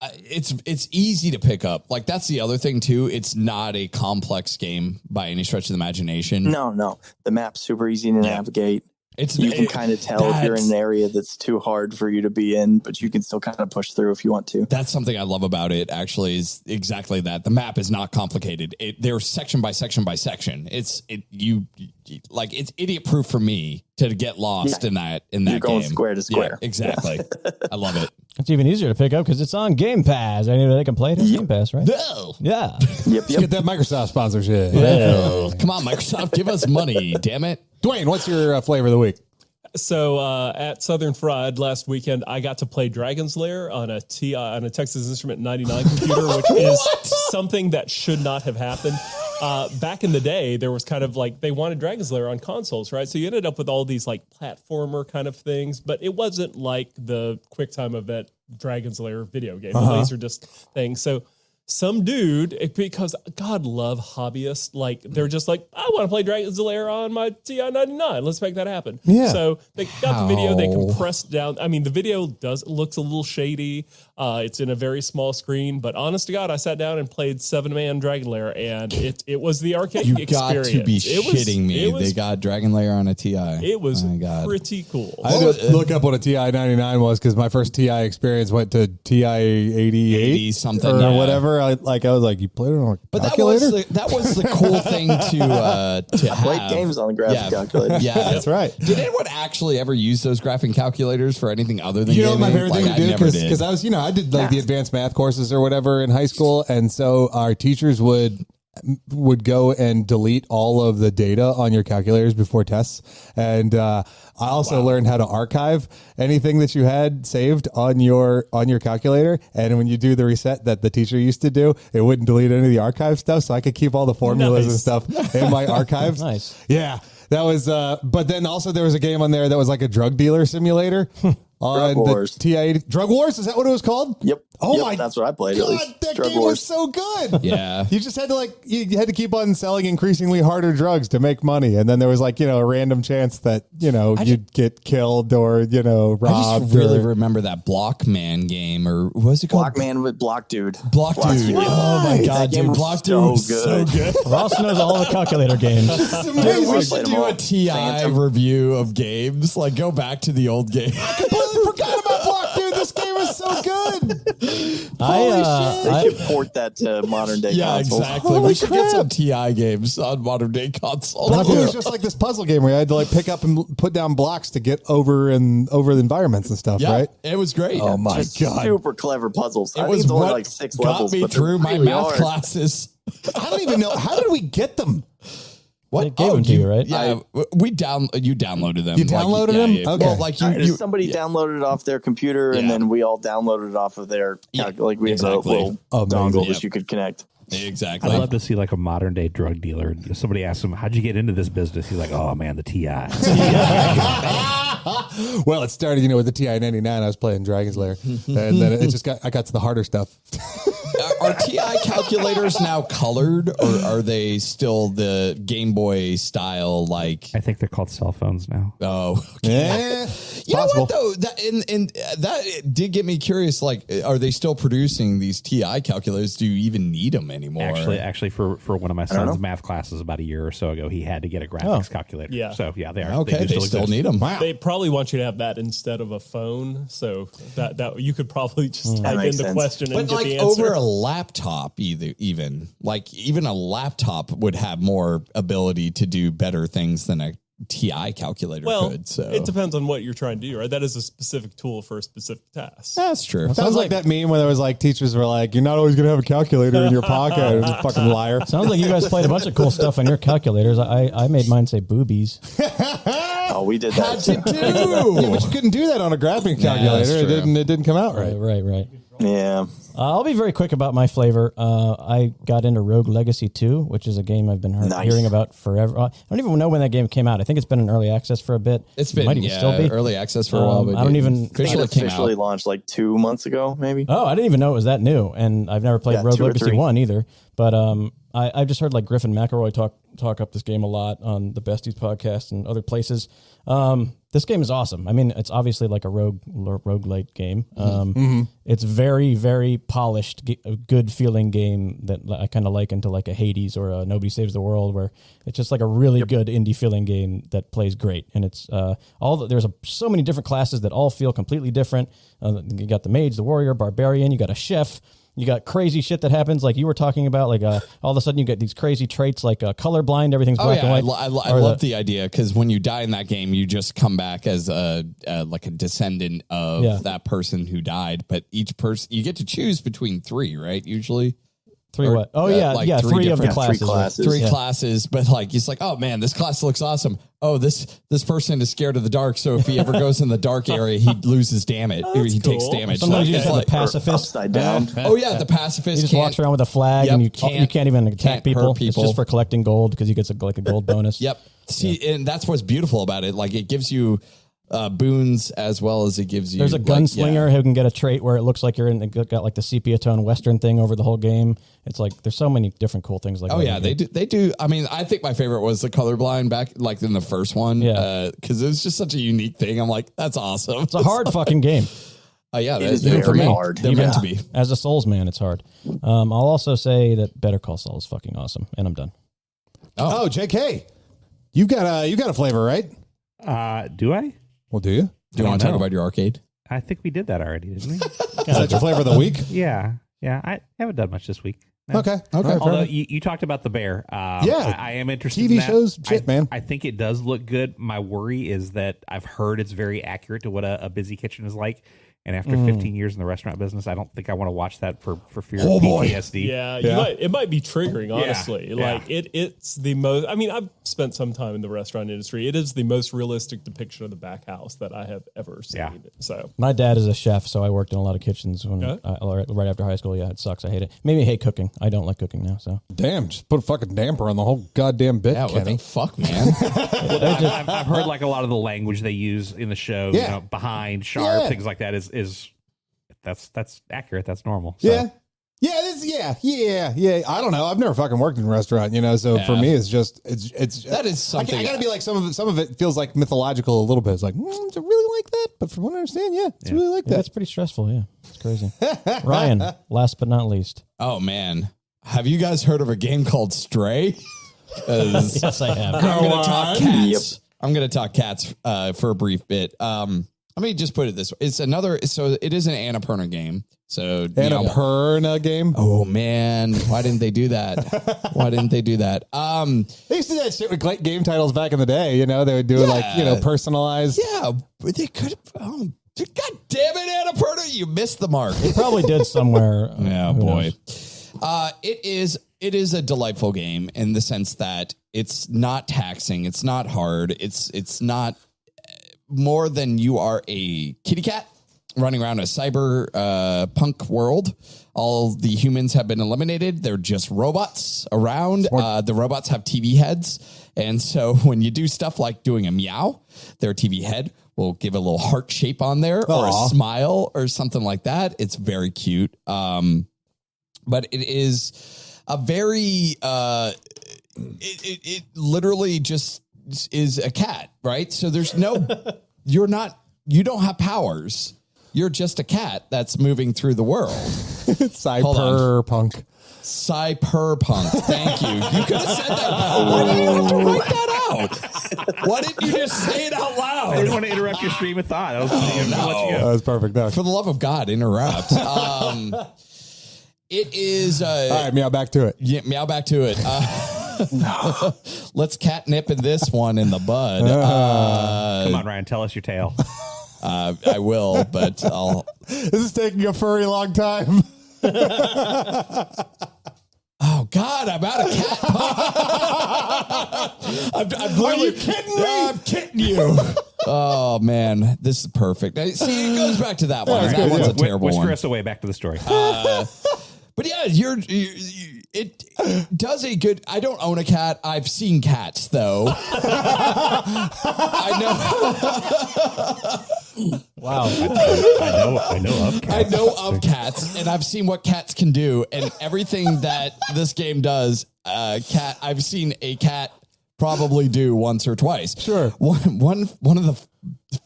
it's easy to pick up. Like that's the other thing too. It's not a complex game by any stretch of the imagination. No. The map's super easy to navigate. You can kind of tell if you're in an area that's too hard for you to be in, but you can still kind of push through if you want to. That's something I love about it, actually, is exactly that. The map is not complicated. They're section by section by section. It's idiot proof for me to get lost in that you're going game. Square to square. Yeah, exactly. I love it. It's even easier to pick up because it's on Game Pass. Anybody can play it on Game Pass, right? No. Yeah. Yep. Get that Microsoft sponsorship. Well, come on, Microsoft, give us money, damn it. Dwayne, what's your flavor of the week? So at Southern Fried last weekend, I got to play Dragon's Lair on a Texas Instrument 99 computer, which is something that should not have happened. Back in the day, there was kind of like they wanted Dragon's Lair on consoles, right? So you ended up with all these like platformer kind of things, but it wasn't like the QuickTime event Dragon's Lair video game, the Laserdisc thing. So some dude, because God love hobbyists, like they're just like, I want to play Dragon's Lair on my TI-99. Let's make that happen. Yeah. So they got the video, they compressed down. I mean, the video looks a little shady. It's in a very small screen, but honest to God, I sat down and played 7-man Dragon Lair, and it was the arcade You experience. got to be shitting me. They got Dragon Lair on a TI. It was pretty cool. I had to look up what a TI-99 was because my first TI experience went to TI-88 80 something or whatever. I was like, you played it on a calculator? That was the cool thing to have. Played games on the graphic calculator. Yeah, That's right. Did anyone actually ever use those graphic calculators for anything other than You know what my gaming? favorite thing to do? I never did. Because I was, I did like the advanced math courses or whatever in high school. And so our teachers would go and delete all of the data on your calculators before tests. And I also learned how to archive anything that you had saved on your calculator. And when you do the reset that the teacher used to do, it wouldn't delete any of the archive stuff. So I could keep all the formulas and stuff in my archives. Nice. Yeah. That was, but then also there was a game on there that was like a drug dealer simulator. On Drug Wars. the TI-80. Drug Wars? Is that what it was called? Yep. Oh Yep, my that's what I played. God, At least. that Drug game Wars. was so good. Yeah. You just had to you had to keep on selling increasingly harder drugs to make money. And then there was a random chance that, you'd get killed or, robbed. I just really remember that Blockman game, or what was it called? Blockman with Block Dude. Block Dude. Oh my That God, game dude. was Block Dude so was so good. Ross knows all the calculator games. Dude, we Played should them do all. a TI Phantom. review of games. Like, go back to the old game. completely forgot about Block Dude. This game is so good. They should port that to modern day Yeah, consoles. exactly. We should get some TI games on modern day consoles. Block Dude was just like this puzzle game where you had to pick up and put down blocks to get over the environments and stuff, Yeah, right? it was great. Oh my Just God. super clever puzzles. I It think was it's only what like 6 got levels. me but they're through my really math hard. classes. I don't even know. How did we get them? They gave them to you, right? Yeah, you downloaded them. You downloaded them? Yeah. Okay. Well, Somebody downloaded it off their computer, and then we all downloaded it off of their we have a little dongle that you could connect. Exactly. I'd love to see like a modern day drug dealer. Somebody asks him, "How'd you get into this business?" He's like, "Oh man, the TI." Well, it started, with the TI-99. I was playing Dragon's Lair, and then I got to the harder stuff. Are TI calculators now colored, or are they still the Game Boy style? I think they're called cell phones now. Oh, Yeah, you know what though? That did get me curious. Are they still producing these TI calculators? Do you even need them anymore? Actually, for one of my son's math classes about a year or so ago, he had to get a graphics calculator. Yeah. So yeah, they are. Okay, they still exist. need them. Wow. They probably want you to have that instead of a phone, so that you could probably just type in makes the sense. question and But get the answer. over a laptop, even a laptop would have more ability to do better things than a TI calculator could. So it depends on what you're trying to do, right? That is a specific tool for a specific task. that's true. Sounds like that meme where there was teachers were like, "You're not always going to have a calculator in your pocket." It was a fucking liar. Sounds like you guys played a bunch of cool stuff on your calculators. I made mine say boobies. Oh, we did that. Yeah, but you couldn't do that on a graphing calculator. that's It true. didn't come out right. Right. Yeah. I'll be very quick about my flavor. I got into Rogue Legacy 2, which is a game I've been Nice. hearing about forever. I don't even know when that game came out. I think it's been in early access for a bit. It's been Might even still be. early access for a while. But I don't even. I think it came officially out. launched 2 months ago, maybe. Oh, I didn't even know it was that new, and I've never played Yeah, Rogue 2 or Legacy 3. 1 either. But I've just heard Griffin McElroy talk up this game a lot on the Besties podcast and other places. This game is awesome. I mean, it's obviously like a roguelite game. It's very, very polished, good feeling game that I kind of liken to like a Hades or a Nobody Saves the World, where it's just like a really good indie feeling game that plays great. And it's there's so many different classes that all feel completely different. You got the mage, the warrior, barbarian. You got a chef. You got crazy shit that happens, like you were talking about, all of a sudden you get these crazy traits like colorblind, everything's black and white. I love the idea because when you die in that game, you just come back as a descendant of that person who died. But each person, you get to choose between 3, right? Usually. Three what? Oh, yeah, 3 of the classes. 3 classes. 3 classes, but it's like, oh man, this class looks awesome. Oh, this person is scared of the dark, so if he ever goes in the dark area, he loses damage. He takes damage. Sometimes you just have a Or pacifist. upside down. Oh yeah, the pacifist. He just walks around with a flag, and you can't even attack can't hurt people. It's people. just for collecting gold because he gets a gold bonus. Yep. See, and that's what's beautiful about it. It gives you boons as well as it gives you. There's a gunslinger who can get a trait where it looks like you're got like the sepia tone Western thing over the whole game. It's like there's so many different cool things like that. Oh yeah, they do. I mean, I think my favorite was the colorblind back like in the first one. Yeah, because it was just such a unique thing. I'm like, that's awesome. It's a hard fucking game. Yeah, it is very hard. They're meant to be. As a Souls man, it's hard. I'll also say that Better Call Saul is fucking awesome, and I'm done. Oh, J.K., you got a flavor, right? Do I? Well, do you? Do you want to talk about your arcade? I think we did that already, didn't we? Is that your flavor of the week? Yeah. I haven't done much this week. No. Okay. Although you talked about the bear. I am interested TV in that. shows, shit, man. I think it does look good. My worry is that I've heard it's very accurate to what a busy kitchen is like. And after 15 years in the restaurant business, I don't think I want to watch that for fear of PTSD. Yeah, it might be triggering, honestly. Like it's the most. I mean, I've spent some time in the restaurant industry. It is the most realistic depiction of the back house that I have ever seen. Yeah. So my dad is a chef, so I worked in a lot of kitchens when right after high school. Yeah, it sucks. I hate it. Maybe I hate cooking. I don't like cooking now. So damn, just put a fucking damper on the whole goddamn bit, Yeah, Kenny. what the fuck, man? I've heard like a lot of the language they use in the show. Yeah. You know, behind, sharp, things like that is. That's accurate. That's normal. So. Yeah. I don't know. I've never fucking worked in a restaurant, so for me, it's That is something. I gotta be like some of it feels like mythological a little bit. It's like, is it really like that? But from what I understand, it's really like that. That's pretty stressful. Yeah, it's crazy. Ryan, last but not least. Oh man, have you guys heard of a game called Stray? Yes, I have. I'm going to talk cats. I'm going to talk cats for a brief bit. Let me just put it this way. It's so it is an Annapurna game. So Annapurna game? Oh man, why didn't they do that? They used to do that shit with game titles back in the day, they would do personalized. Yeah, but they could have, God damn it, Annapurna, you missed the mark. It probably did somewhere. Yeah, boy. It is a delightful game in the sense that it's not taxing. It's not hard. It's not more than you are a kitty cat running around a cyber punk world. All the humans have been eliminated. They're just robots around. The robots have TV heads. And so when you do stuff like doing a meow, their TV head will give a little heart shape on there or a smile or something like that. It's very cute. But it is a very, it literally just is a cat, right? So there's no, you don't have powers. You're just a cat that's moving through the world. Cyberpunk. Thank you. You could have said that. Why did you have to write that out? Why didn't you just say it out loud? I didn't want to interrupt your stream of thought. That was perfect. No. For the love of God, interrupt. It is. All right, meow back to it. Yeah, meow back to it. Let's catnip in this one in the bud. Come on, Ryan, tell us your tale. I will, but I'll. This is taking a furry long time. Oh God, I'm out of cat. Are you kidding me? I'm kidding you. Oh man, this is perfect. See, it goes back to that one. That one's a terrible one. Whisper us away. Back to the story. But yeah, it does a good. I don't own a cat. I've seen cats though. I know. Wow. I know of cats. I know of cats, and I've seen what cats can do, and everything that this game does. I've seen a cat probably do once or twice. Sure. One of the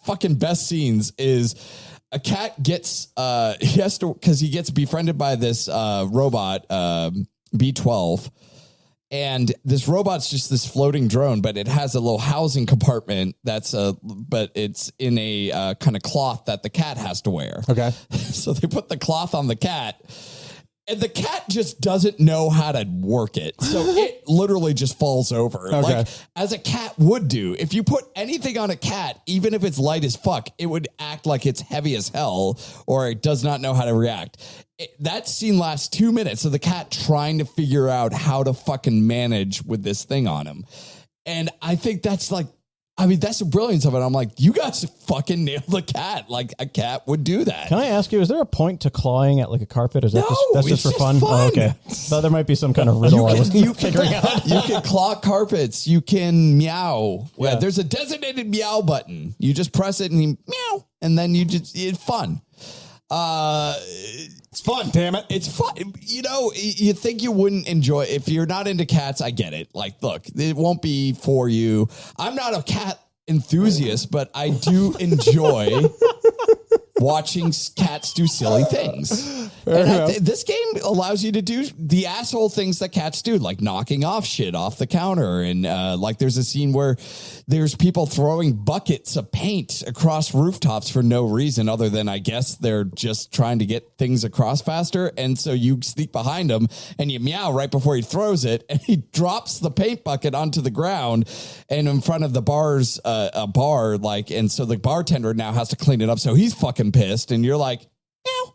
fucking best scenes is. A cat gets, he has to, because he gets befriended by this robot, B12. And this robot's just this floating drone, but it has a little housing compartment but it's in a kind of cloth that the cat has to wear. Okay. So they put the cloth on the cat. And the cat just doesn't know how to work it. So it literally just falls over. Okay. Like, as a cat would do. If you put anything on a cat, even if it's light as fuck, it would act like it's heavy as hell or it does not know how to react. That scene lasts 2 minutes of the cat trying to figure out how to fucking manage with this thing on him. And I think that's like, I mean, that's the brilliance of it. I'm like, you guys fucking nailed the cat. Like a cat would do that. Can I ask you, is there a point to clawing at like a carpet? Is that No, that's just for it's fun? just fun. Oh, okay. Thought there might be some kind of riddle I was figuring out. You can claw carpets. You can meow. Yeah. There's a designated meow button. You just press it and you meow, and then it's fun. It's fun, damn it. It's fun. You know, you think you wouldn't enjoy if you're not into cats. I get it. Like, look, it won't be for you. I'm not a cat enthusiast, but I do enjoy watching cats do silly things. This game allows you to do the asshole things that cats do, like knocking off shit off the counter. And like there's a scene where there's people throwing buckets of paint across rooftops for no reason other than I guess they're just trying to get things across faster. And so you sneak behind him and you meow right before he throws it, and he drops the paint bucket onto the ground and in front of the bar's a bar, like, and so the bartender now has to clean it up. So he's fucking pissed, and you're like, meow.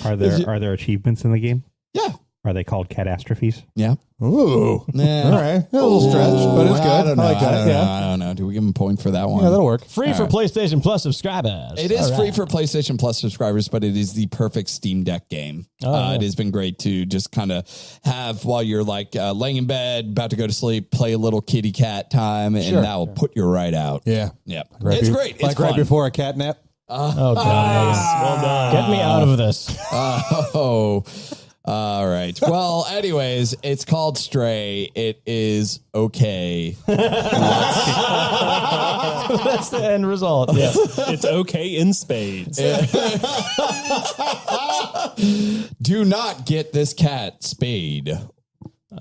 Are there achievements in the game? Yeah. Are they called catastrophes? Yeah. Ooh. Nah. All right. A little stretch, but it's good. I don't know. I like that. I don't know. Do we give him a point for that one? Yeah, that'll work. Free for PlayStation Plus subscribers. It is All free right. for PlayStation Plus subscribers, but it is the perfect Steam Deck game. yeah. It has been great to just kind of have while you're like laying in bed, about to go to sleep, play a little kitty cat time, and that will put you right out. Yeah. Yeah. Right It's be- great. It's Like right fun. before a cat nap. Oh, God. Well done. Get me out of this. Oh, all right. Well, anyways, it's called Stray. It is okay. That's the end result. Yes. It's okay in spades. Do not get this cat spayed.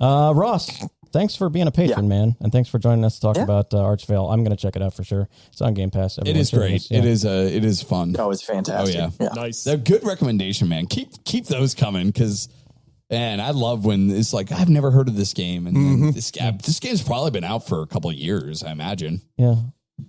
Ross, thanks for being a patron, man. And thanks for joining us to talk about Archvale. I'm going to check it out for sure. It's on Game Pass. It Everyone is should great. use- yeah. It is fun. Oh, it's fantastic. Oh, yeah. Nice. They're good recommendation, man. Keep those coming because, man, I love when it's like I've never heard of this game, and then this game's probably been out for a couple of years, I imagine. Yeah.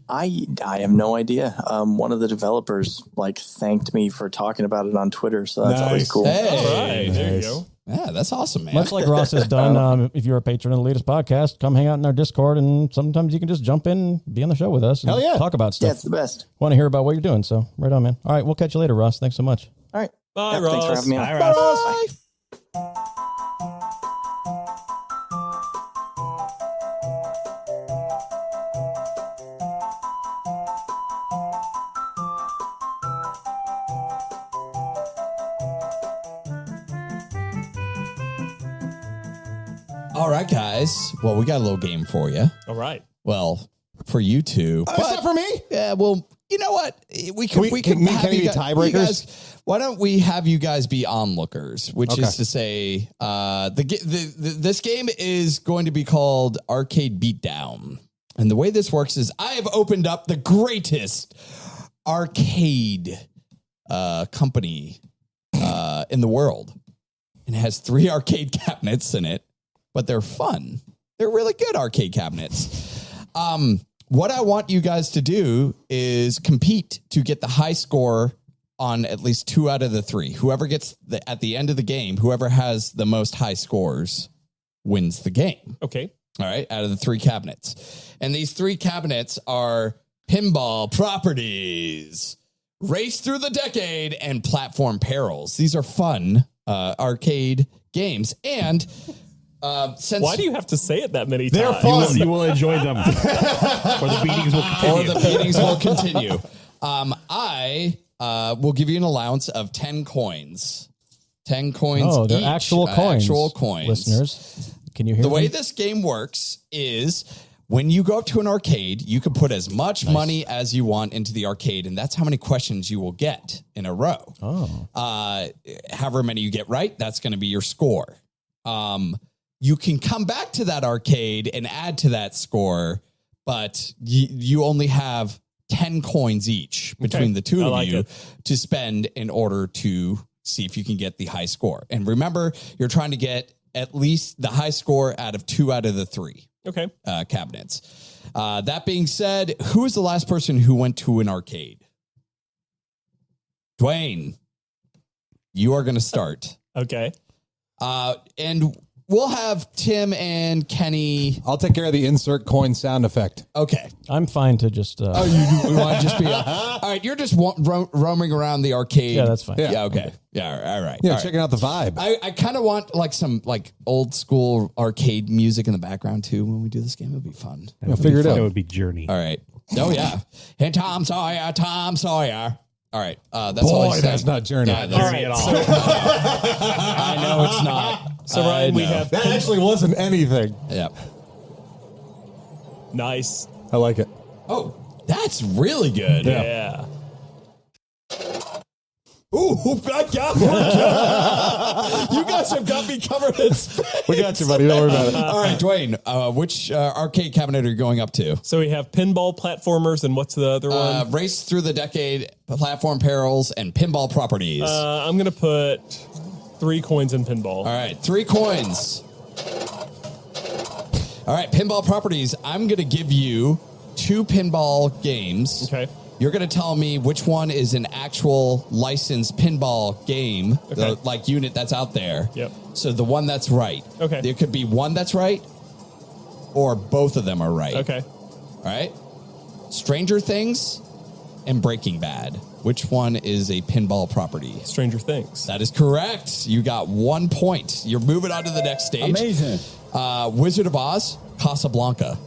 I have no idea. One of the developers thanked me for talking about it on Twitter, so that's always cool. Hey, All right. There you go. yeah, that's awesome, man. Much like Ross has done, if you're a patron of the Leetist podcast, come hang out in our Discord, and sometimes you can just jump in and be on the show with us and Hell yeah. talk about Yeah, stuff. it's the best. Want to hear about what you're doing, so right on, man. All right, we'll catch you later, Ross. Thanks so much. All right. Bye, Thanks for Ross. having me on. Bye, Ross. Bye. All right, guys. Well, we got a little game for you. All right. Well, for you two. Is that for me? Yeah, well, you know what? We can Can we have be you tiebreakers? guys, why don't we have you guys be onlookers? Which Okay. is to say, this game is going to be called Arcade Beatdown, and the way this works is I have opened up the greatest arcade company in the world, and it has 3 arcade cabinets in it, but they're fun. They're really good arcade cabinets. What I want you guys to do is compete to get the high score on at least 2 out of the 3. Whoever gets at the end of the game, whoever has the most high scores wins the game. Okay. All right. Out of the 3 cabinets. And these 3 cabinets are pinball properties, race through the decade, and platform perils. These are fun arcade games. And since Why do you have to say it that many times? You will enjoy them, or the beatings will continue. I will give you an allowance of 10 coins. 10 coins. Oh, they're each. actual coins. Actual coins. Listeners, can you hear The way me? this game works is when you go up to an arcade, you can put as much money as you want into the arcade, and that's how many questions you will get in a row. Oh. However many you get right, that's going to be your score. You can come back to that arcade and add to that score, but you only have 10 coins each between the two of you to spend in order to see if you can get the high score. And remember, you're trying to get at least the high score out of 2 out of the 3 cabinets. That being said, who is the last person who went to an arcade? Dwayne, you are going to start. Okay. And we'll have Tim and Kenny. I'll take care of the insert coin sound effect. Okay. I'm fine to just. You want to just be all right? You're just roaming around the arcade. Yeah, that's fine. Yeah. Okay. Yeah. All right. Yeah, all right. checking out the vibe. I kind of want like some like old school arcade music in the background too when we do this game. It'll be fun. Figure it out. It would be Journey. All right. Oh yeah. And Tom Sawyer. All right. That's all I Boy, said. that's not Journey. Yeah, All right. I know it's not. So Ryan, we have That actually wasn't anything. Yeah. nice. I like it. Oh, that's really good. Yeah. Ooh, I got you guys have got me covered in space. We got you, buddy. Don't worry about it. All right, Dwayne, which arcade cabinet are you going up to? So we have pinball platformers, and what's the other one? Race Through the Decade, Platform Perils, and Pinball Properties. I'm gonna put 3 coins in pinball. All right, 3 coins. All right, Pinball Properties. I'm going to give you 2 pinball games. Okay. You're going to tell me which one is an actual licensed pinball game, the like unit that's out there. Yep. So the one that's right. Okay. There could be one that's right, or both of them are right. Okay. All right. Stranger Things and Breaking Bad. Which one is a pinball property? Stranger Things. That is correct. You got 1 point. You're moving on to the next stage. Amazing. Wizard of Oz, Casablanca.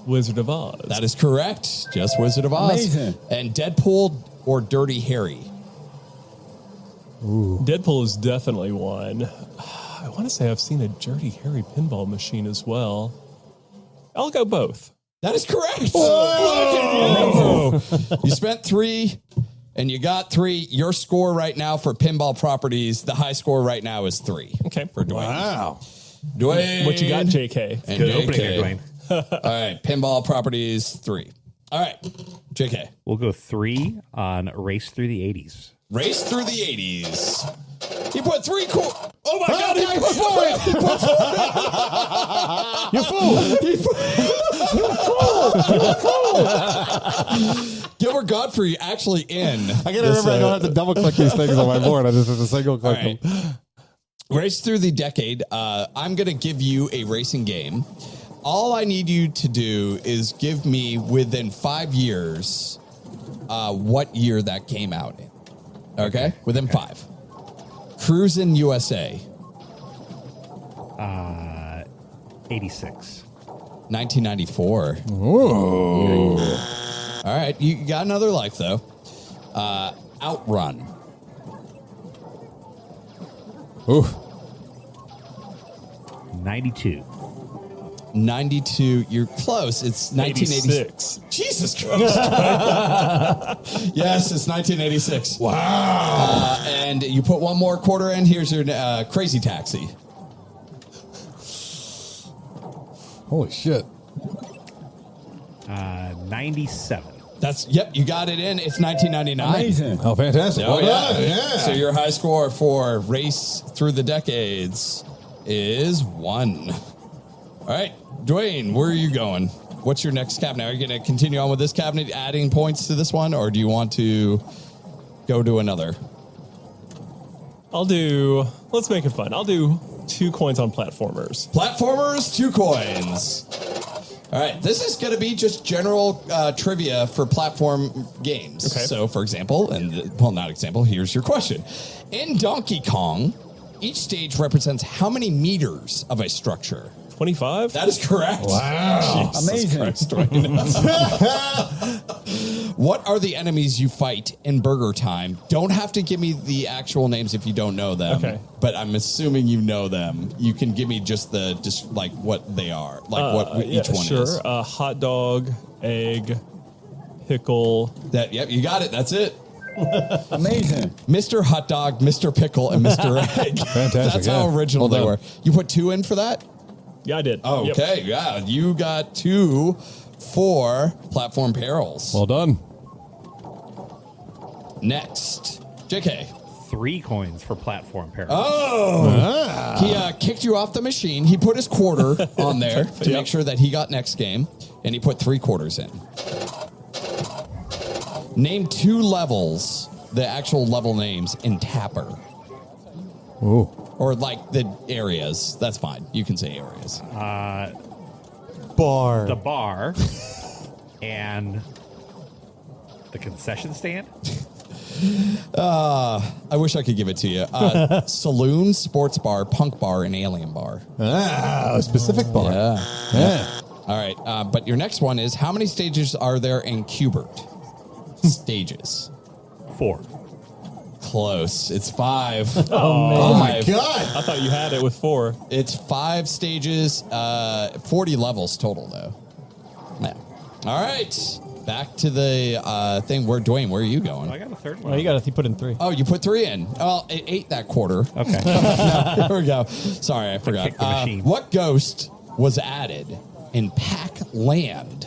Wizard of Oz. That is correct. Just Wizard of Oz. Amazing. And Deadpool or Dirty Harry. Deadpool is definitely one. I want to say I've seen a Dirty Harry pinball machine as well. I'll go both. That is correct. Whoa. You spent 3 and you got 3. Your score right now for pinball properties, the high score right now is 3. Okay. For Dwayne. Wow. Dwayne. What you got, JK? And Good JK. opening there, Dwayne. All right. Pinball properties 3. All right. JK. We'll go 3 on Race Through the 80s. Race Through the 80s. He put 3 Oh my God! He okay, put 4. You fool! Gilbert Godfrey actually in. I gotta remember I don't have to double click these things on my board. I just have to single click All right. them. Race Through the Decade. I'm going to give you a racing game. All I need you to do is give me within 5 years what year that came out in. Okay? Within 5. Cruisin' USA. 86. 1994. Ooh. All right. You got another life, though. Outrun. Ooh. 92. 92. You're close. It's 1986. 86. Jesus Christ. Yes, it's 1986. Wow. And you put 1 more quarter in. Here's your Crazy Taxi. Holy shit. 97. Yep, you got it in. It's 1999. Amazing. Oh, fantastic. Oh, Well done. Yeah. So your high score for Race Through the Decades is 1. All right, Dwayne, where are you going? What's your next cabinet? Are you going to continue on with this cabinet, adding points to this one, or do you want to go to another? Let's make it fun. I'll do 2 coins on platformers. Platformers, 2 coins. All right, this is going to be just general trivia for platform games. Okay. So, for example, not example, here's your question. In Donkey Kong, each stage represents how many meters of a structure? 25? That is correct. Wow. Amazing. Christ, what are the enemies you fight in Burger Time? Don't have to give me the actual names if you don't know them. Okay. But I'm assuming you know them. You can give me just like what they are, like what each one sure. is. Hot dog, egg, pickle. Yep, you got it. That's it. Amazing. Mr. Hot Dog, Mr. Pickle, and Mr. Egg. Fantastic, That's how yeah. original Well they done. were. You put 2 in for that? Yeah, I did. Oh, Yep. okay, yeah. You got 2 for Platform Perils. Well done. Next, JK. 3 coins for Platform Perils. Oh! He kicked you off the machine. He put his quarter on there to make sure that he got next game, and he put 3 quarters in. Name 2 levels, the actual level names in Tapper. Ooh. Or like the areas. That's fine. You can say areas. Bar. The bar and the concession stand. I wish I could give it to you. Saloon, sports bar, punk bar, and alien bar. A specific bar. Yeah. All right. But your next one is, how many stages are there in Qbert? Stages. 4. Close. It's 5. Oh my God. I thought you had it with 4. It's 5 stages, 40 levels total, though. Yeah. All right. Back to the thing. Dwayne, where are you going? I got a third one. Well, you put in 3. Oh, you put 3 in. Well, it ate that quarter. Okay. Here we go. Sorry, I forgot. kicked the machine. What ghost was added in Pac Land?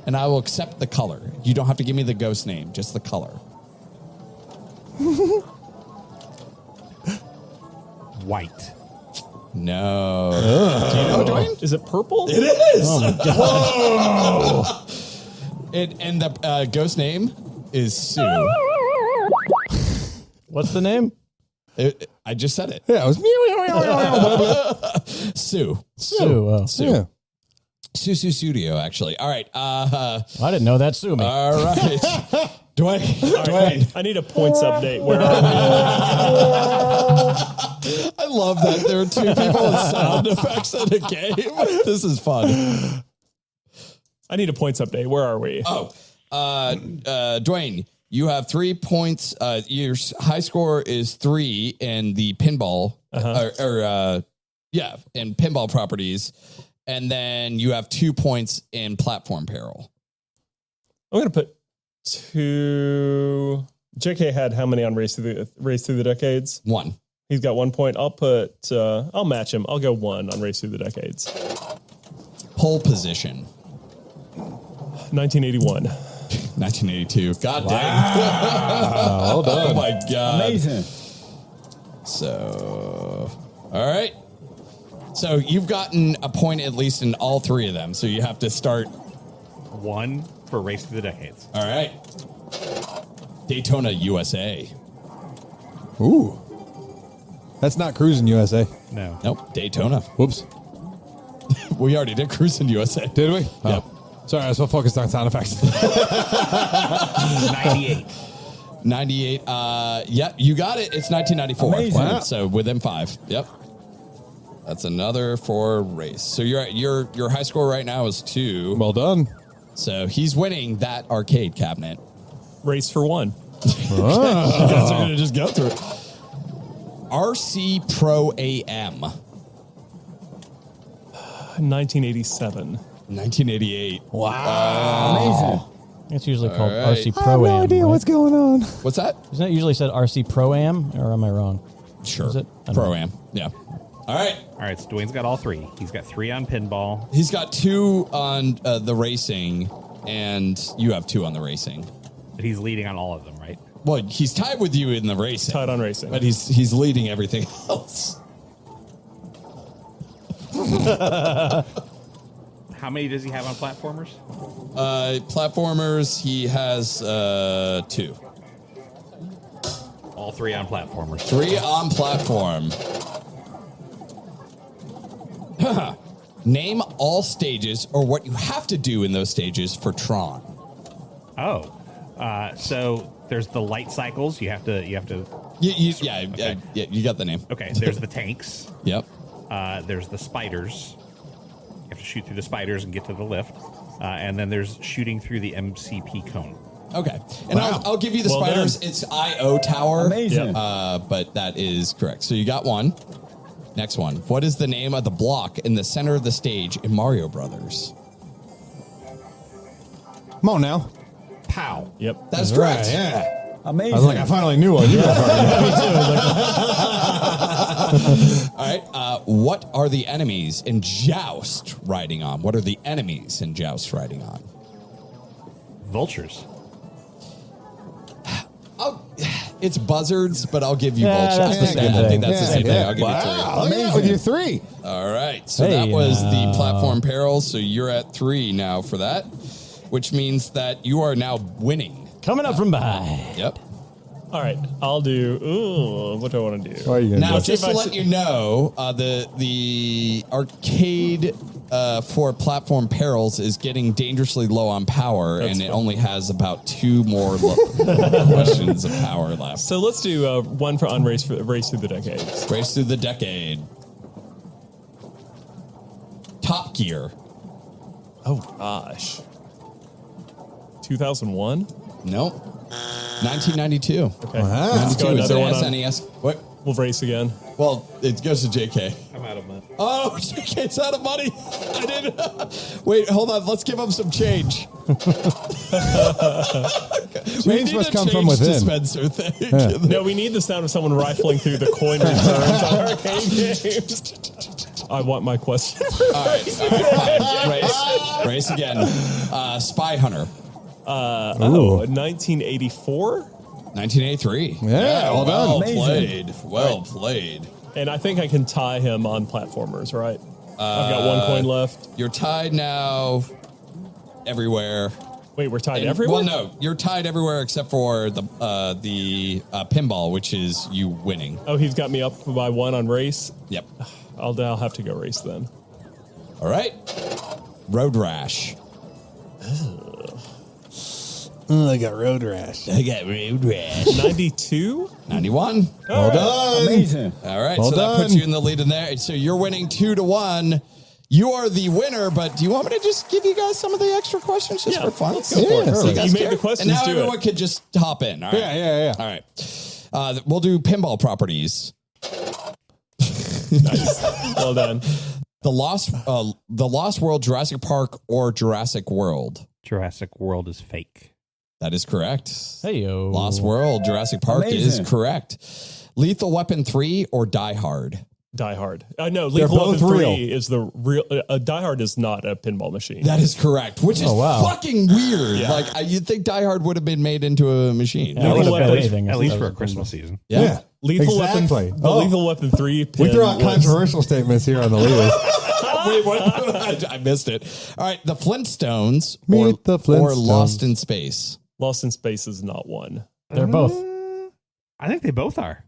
And I will accept the color. You don't have to give me the ghost name, just the color. White. No. Do you know, Dwayne? Is it purple? It is. Oh my God. And the ghost name is Sue. What's the name? I just said it. Yeah, it was Sue. Sue. Oh. Sue. Yeah. Sue Studio, actually. All right. I didn't know that. Sue me. All right. Dwayne. I need a points update. Where are I love that there are 2 people with sound effects in a game. This is fun. we? I need a points update. Where are we? Oh, Dwayne, you have 3 points. Your high score is 3 in the pinball, and pinball properties. And then you have 2 points in platform peril. I'm going to put 2. JK had how many on Race Through the Decades? 1. He's got 1 point. I'll match him. I'll go 1 on Race Through the Decades. Pole position. 1981. 1982. God dang. Well done. Oh my God. Amazing. So, all right. So you've gotten a point at least in all 3 of them. So you have to start. 1 for Race Through the Decades. All right. Daytona, USA. Ooh. That's not Cruising USA. No. Nope. Daytona. Whoops. We already did Cruising USA. Did we? Yep. Oh. Sorry, I was so focused on sound effects. 98. 98. Yep, you got it. It's 1994. Amazing. Wow. So within 5. Yep. That's another for Race. So your high score right now is 2. Well done. So he's winning that arcade cabinet. Race for 1. You guys are going to just go through it. RC Pro AM. 1987. 1988. Amazing. It's usually called right. RC Pro Am. Right? going on. What's that? Isn't it usually said RC Pro Am, or am I wrong? Sure. Is it? I don't Pro know. Am. Yeah. All right. All right, so Dwayne's got all 3. He's got 3 on pinball. He's got 2 on the racing, and you have 2 on the racing. But he's leading on all of them, right? Well, he's tied with you in the racing. Tied on racing. But he's leading everything else. How many does he have on platformers? Platformers, he has 2. All 3 on platformers. 3 on platform. Name all stages or what you have to do in those stages for Tron. Oh, so there's the light cycles. You have to. You got the name. Okay, there's the tanks. Yep. There's the spiders. You have to shoot through the spiders and get to the lift. And then there's shooting through the MCP cone. Okay. And I'll give you the Well spiders. done. It's IO Tower. Amazing. But that is correct. So you got 1. Next one. What is the name of the block in the center of the stage in Mario Brothers? Come on now. Pow. Yep. That's correct. Yeah. Amazing. I was like, I finally knew one. You guys already knew. All right. What are the enemies in Joust riding on? What are the enemies in Joust riding on? Vultures. It's buzzards, but I'll give you Yeah, vultures. that's the same I think thing. that's the same thing. I'll give Wow. you 3. Look at that with your 3. All right. So Hey, that was the platform peril. So you're at 3 now for that, which means that you are now winning. Coming up from behind. Yep. All right, I'll do. Ooh, what do I want to do? What are you gonna Now, do? just to let you know, the arcade for Platform Perils is getting dangerously low on power, and it only has about 2 more questions of power left. So let's do one for Race Through the Decades. Race Through the Decade. Top Gear. Oh, gosh. 2001? Nope. 1992. Okay. Let's Let's go go. Is another it one. SNES? What? We'll race again. Well, it goes to JK. I'm out of money. Oh, JK's out of money. I didn't. Wait, hold on. Let's give him some change. Change must come from within. Dispenser thing. No, we need the sound of someone rifling through the coin returns on arcade games. I want my question. All right, fine. Race again. Spy Hunter. 1984? 1983. Yeah, well done. Played. Well played. And I think I can tie him on platformers, right? I've got 1 coin left. You're tied now everywhere. Wait, we're tied And- everywhere? Well, no, you're tied everywhere except for the pinball, which is you winning. Oh, he's got me up by 1 on race. Yep. I'll have to go race then. All right. Road Rash. I got road rash. I got Road Rash. 92? 91. Well done. Amazing. All right, Well so that puts done. you in the lead in there. So you're winning 2-1. You are the winner, but do you want me to just give you guys some of the extra questions just for fun? Let's go for it. So you guys You made care? the questions, and now do it. everyone could just hop in. All right. Yeah. All right. We'll do pinball properties. Nice. Well done. The Lost World, Jurassic Park, or Jurassic World. Jurassic World is fake. That is correct. Hey yo, Lost World, Jurassic Park Amazing. is correct. Lethal Weapon 3 or Die Hard? Die Hard. No, They're Lethal both Weapon 3 real. is the real. Die Hard is not a pinball machine. That is correct, which is wow. fucking weird. Yeah. Like you'd think Die Hard would have been made into a machine. Yeah, I would have Weapon- bet anything. At least if for that a was Christmas season. Yeah. Lethal Exactly. Weapon. The Oh. Lethal Weapon 3 pin We throw out was- controversial statements here on the Leetist. Wait, what? I missed it. All right, the Flintstones, Meet the or Flintstones. Lost in Space. Lost in Space is not one. They're both. I think they both are.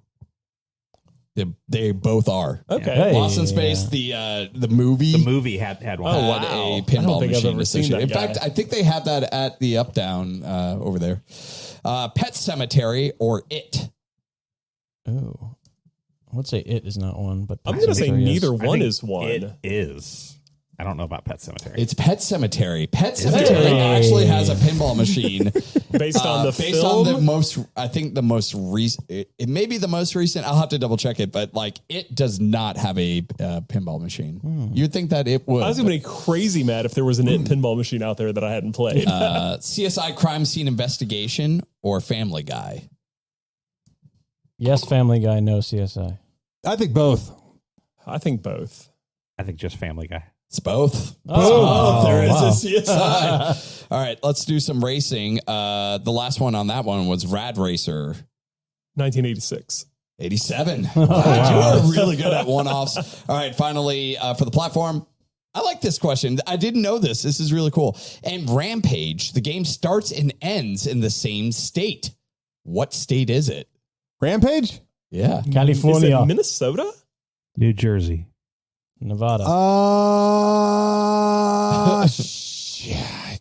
They both are. Okay. Hey. Lost in Space, the movie. The movie had one. Oh, had wow. a I don't pinball think I've machine ever seen associated. In that fact, guy. I think they have that at the Up Down over there. Pet Cemetery or It. Oh, I would say it is not one, but I'm going to say Cemetery is. neither I one think is one. It is. I don't know about Pet Cemetery. It's Pet Cemetery. Pet Cemetery actually has a pinball machine Based on the based film? on the most. I think the most recent. It may be the most recent. I'll have to double check it, but like it does not have a pinball machine. You'd think that it would. I was going to be crazy mad if there was an It pinball machine out there that I hadn't played. CSI Crime Scene Investigation or Family Guy. Yes, Family Guy, no CSI. I think both. I think both. I think just Family Guy. It's both. Oh, There is wow. a CSI. All right, let's do some racing. The last one on that one was Rad Racer 1986. 87. You are really good at one-offs. All right, finally, for the platform, I like this question. I didn't know this. This is really cool. And Rampage, the game starts and ends in the same state. What state is it? Rampage? Yeah. Is California, it Minnesota? New Jersey. Nevada,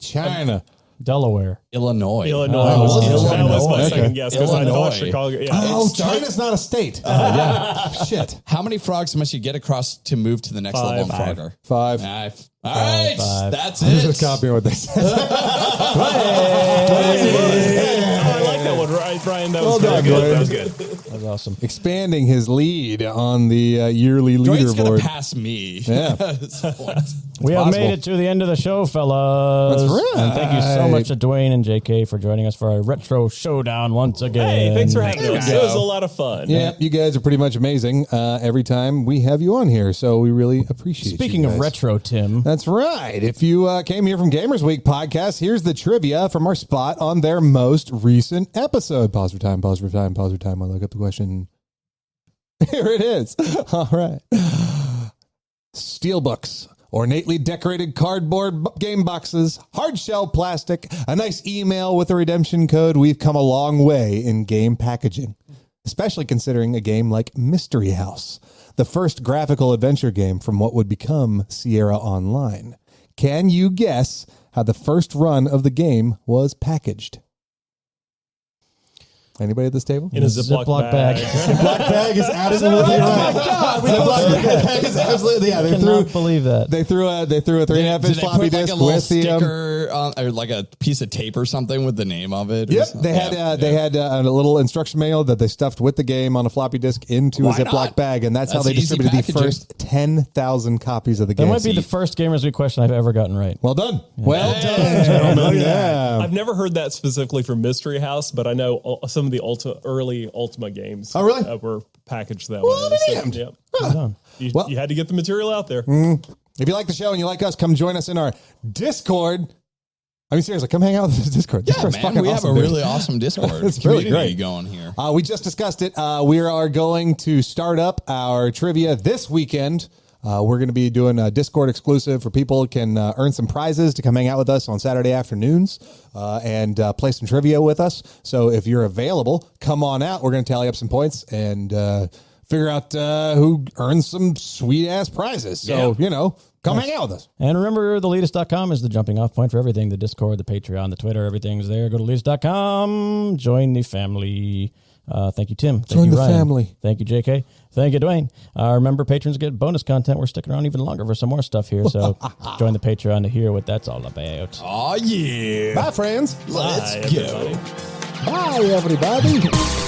China. Delaware. Illinois. Illinois. Oh, was, Illinois. That was my Okay. second guess because I Illinois. thought Chicago. Yeah. Oh, China's not a state. Yeah. Shit. How many frogs must you get across to move to the next level in Five. Frogger? 5. 5. All right. Five. That's I'm it. just copying what they said. Oh, I like that one, right, Brian? That was Well very done, good. Dwayne. That was good. That was awesome. Expanding his lead on the yearly Dwayne's going leaderboard. to pass me. Yeah. At this point. We have possible. made it to the end of the show, fellas. That's right. And thank you so much to Dwayne and J.K. for joining us for our retro showdown once again. Hey, thanks for having There us. we It was go. a lot of fun. Yeah, you guys are pretty much amazing every time we have you on here, so we really appreciate Speaking you of guys. retro, Tim, That's right. If you came here from Gamers Week podcast, here's the trivia from our spot on their most recent episode. Pause for time, pause for time, pause for time. I look up the question. Here it is. All right. Steelbooks ornately decorated cardboard game boxes, hard shell plastic, a nice email with a redemption code, we've come a long way in game packaging, especially considering a game like Mystery House, the first graphical adventure game from what would become Sierra Online. Can you guess how the first run of the game was packaged? Anybody at this table? In a Ziploc bag. Ziploc bag is absolutely right. Oh my God! Ziploc bag is absolutely I cannot believe that. They threw a 3.5-inch floppy disk like a little with the sticker on, or like a piece of tape or something with the name of it. Yep, they had a little instruction manual that they stuffed with the game on a floppy disk into a Ziploc bag, and that's how they easy distributed the packaging. first 10,000 copies of the That game. might be the first Gamers Week question I've ever gotten right. Well done. Well done, gentlemen. Yeah. I've never heard that specifically for Mystery House, but I know some of the early Ultima games. Oh, really? Were packaged that Well, way. damned. Yep. Huh. You had to get the material out there. If you like the show and you like us, come join us in our Discord. I mean, seriously, come hang out with the Discord. Yeah, Discord's man, fucking we awesome, have a dude. really awesome Discord. It's really community great. going here. We just discussed it. We are going to start up our trivia this weekend. We're going to be doing a Discord exclusive for people who can earn some prizes to come hang out with us on Saturday afternoons and play some trivia with us. So if you're available, come on out. We're going to tally up some points and figure out who earns some sweet-ass prizes. So, come hang out with us. And remember, theleetist.com is the jumping off point for everything. The Discord, the Patreon, the Twitter, everything's there. Go to leetist.com. Join the family. Thank you, Tim. Thank Join you, the Ryan. family. Thank you, J.K. Thank you, Dwayne. Remember, patrons get bonus content. We're sticking around even longer for some more stuff here. So join the Patreon to hear what that's all about. Oh, yeah. Bye, friends. Let's Bye, go. everybody. Bye, everybody.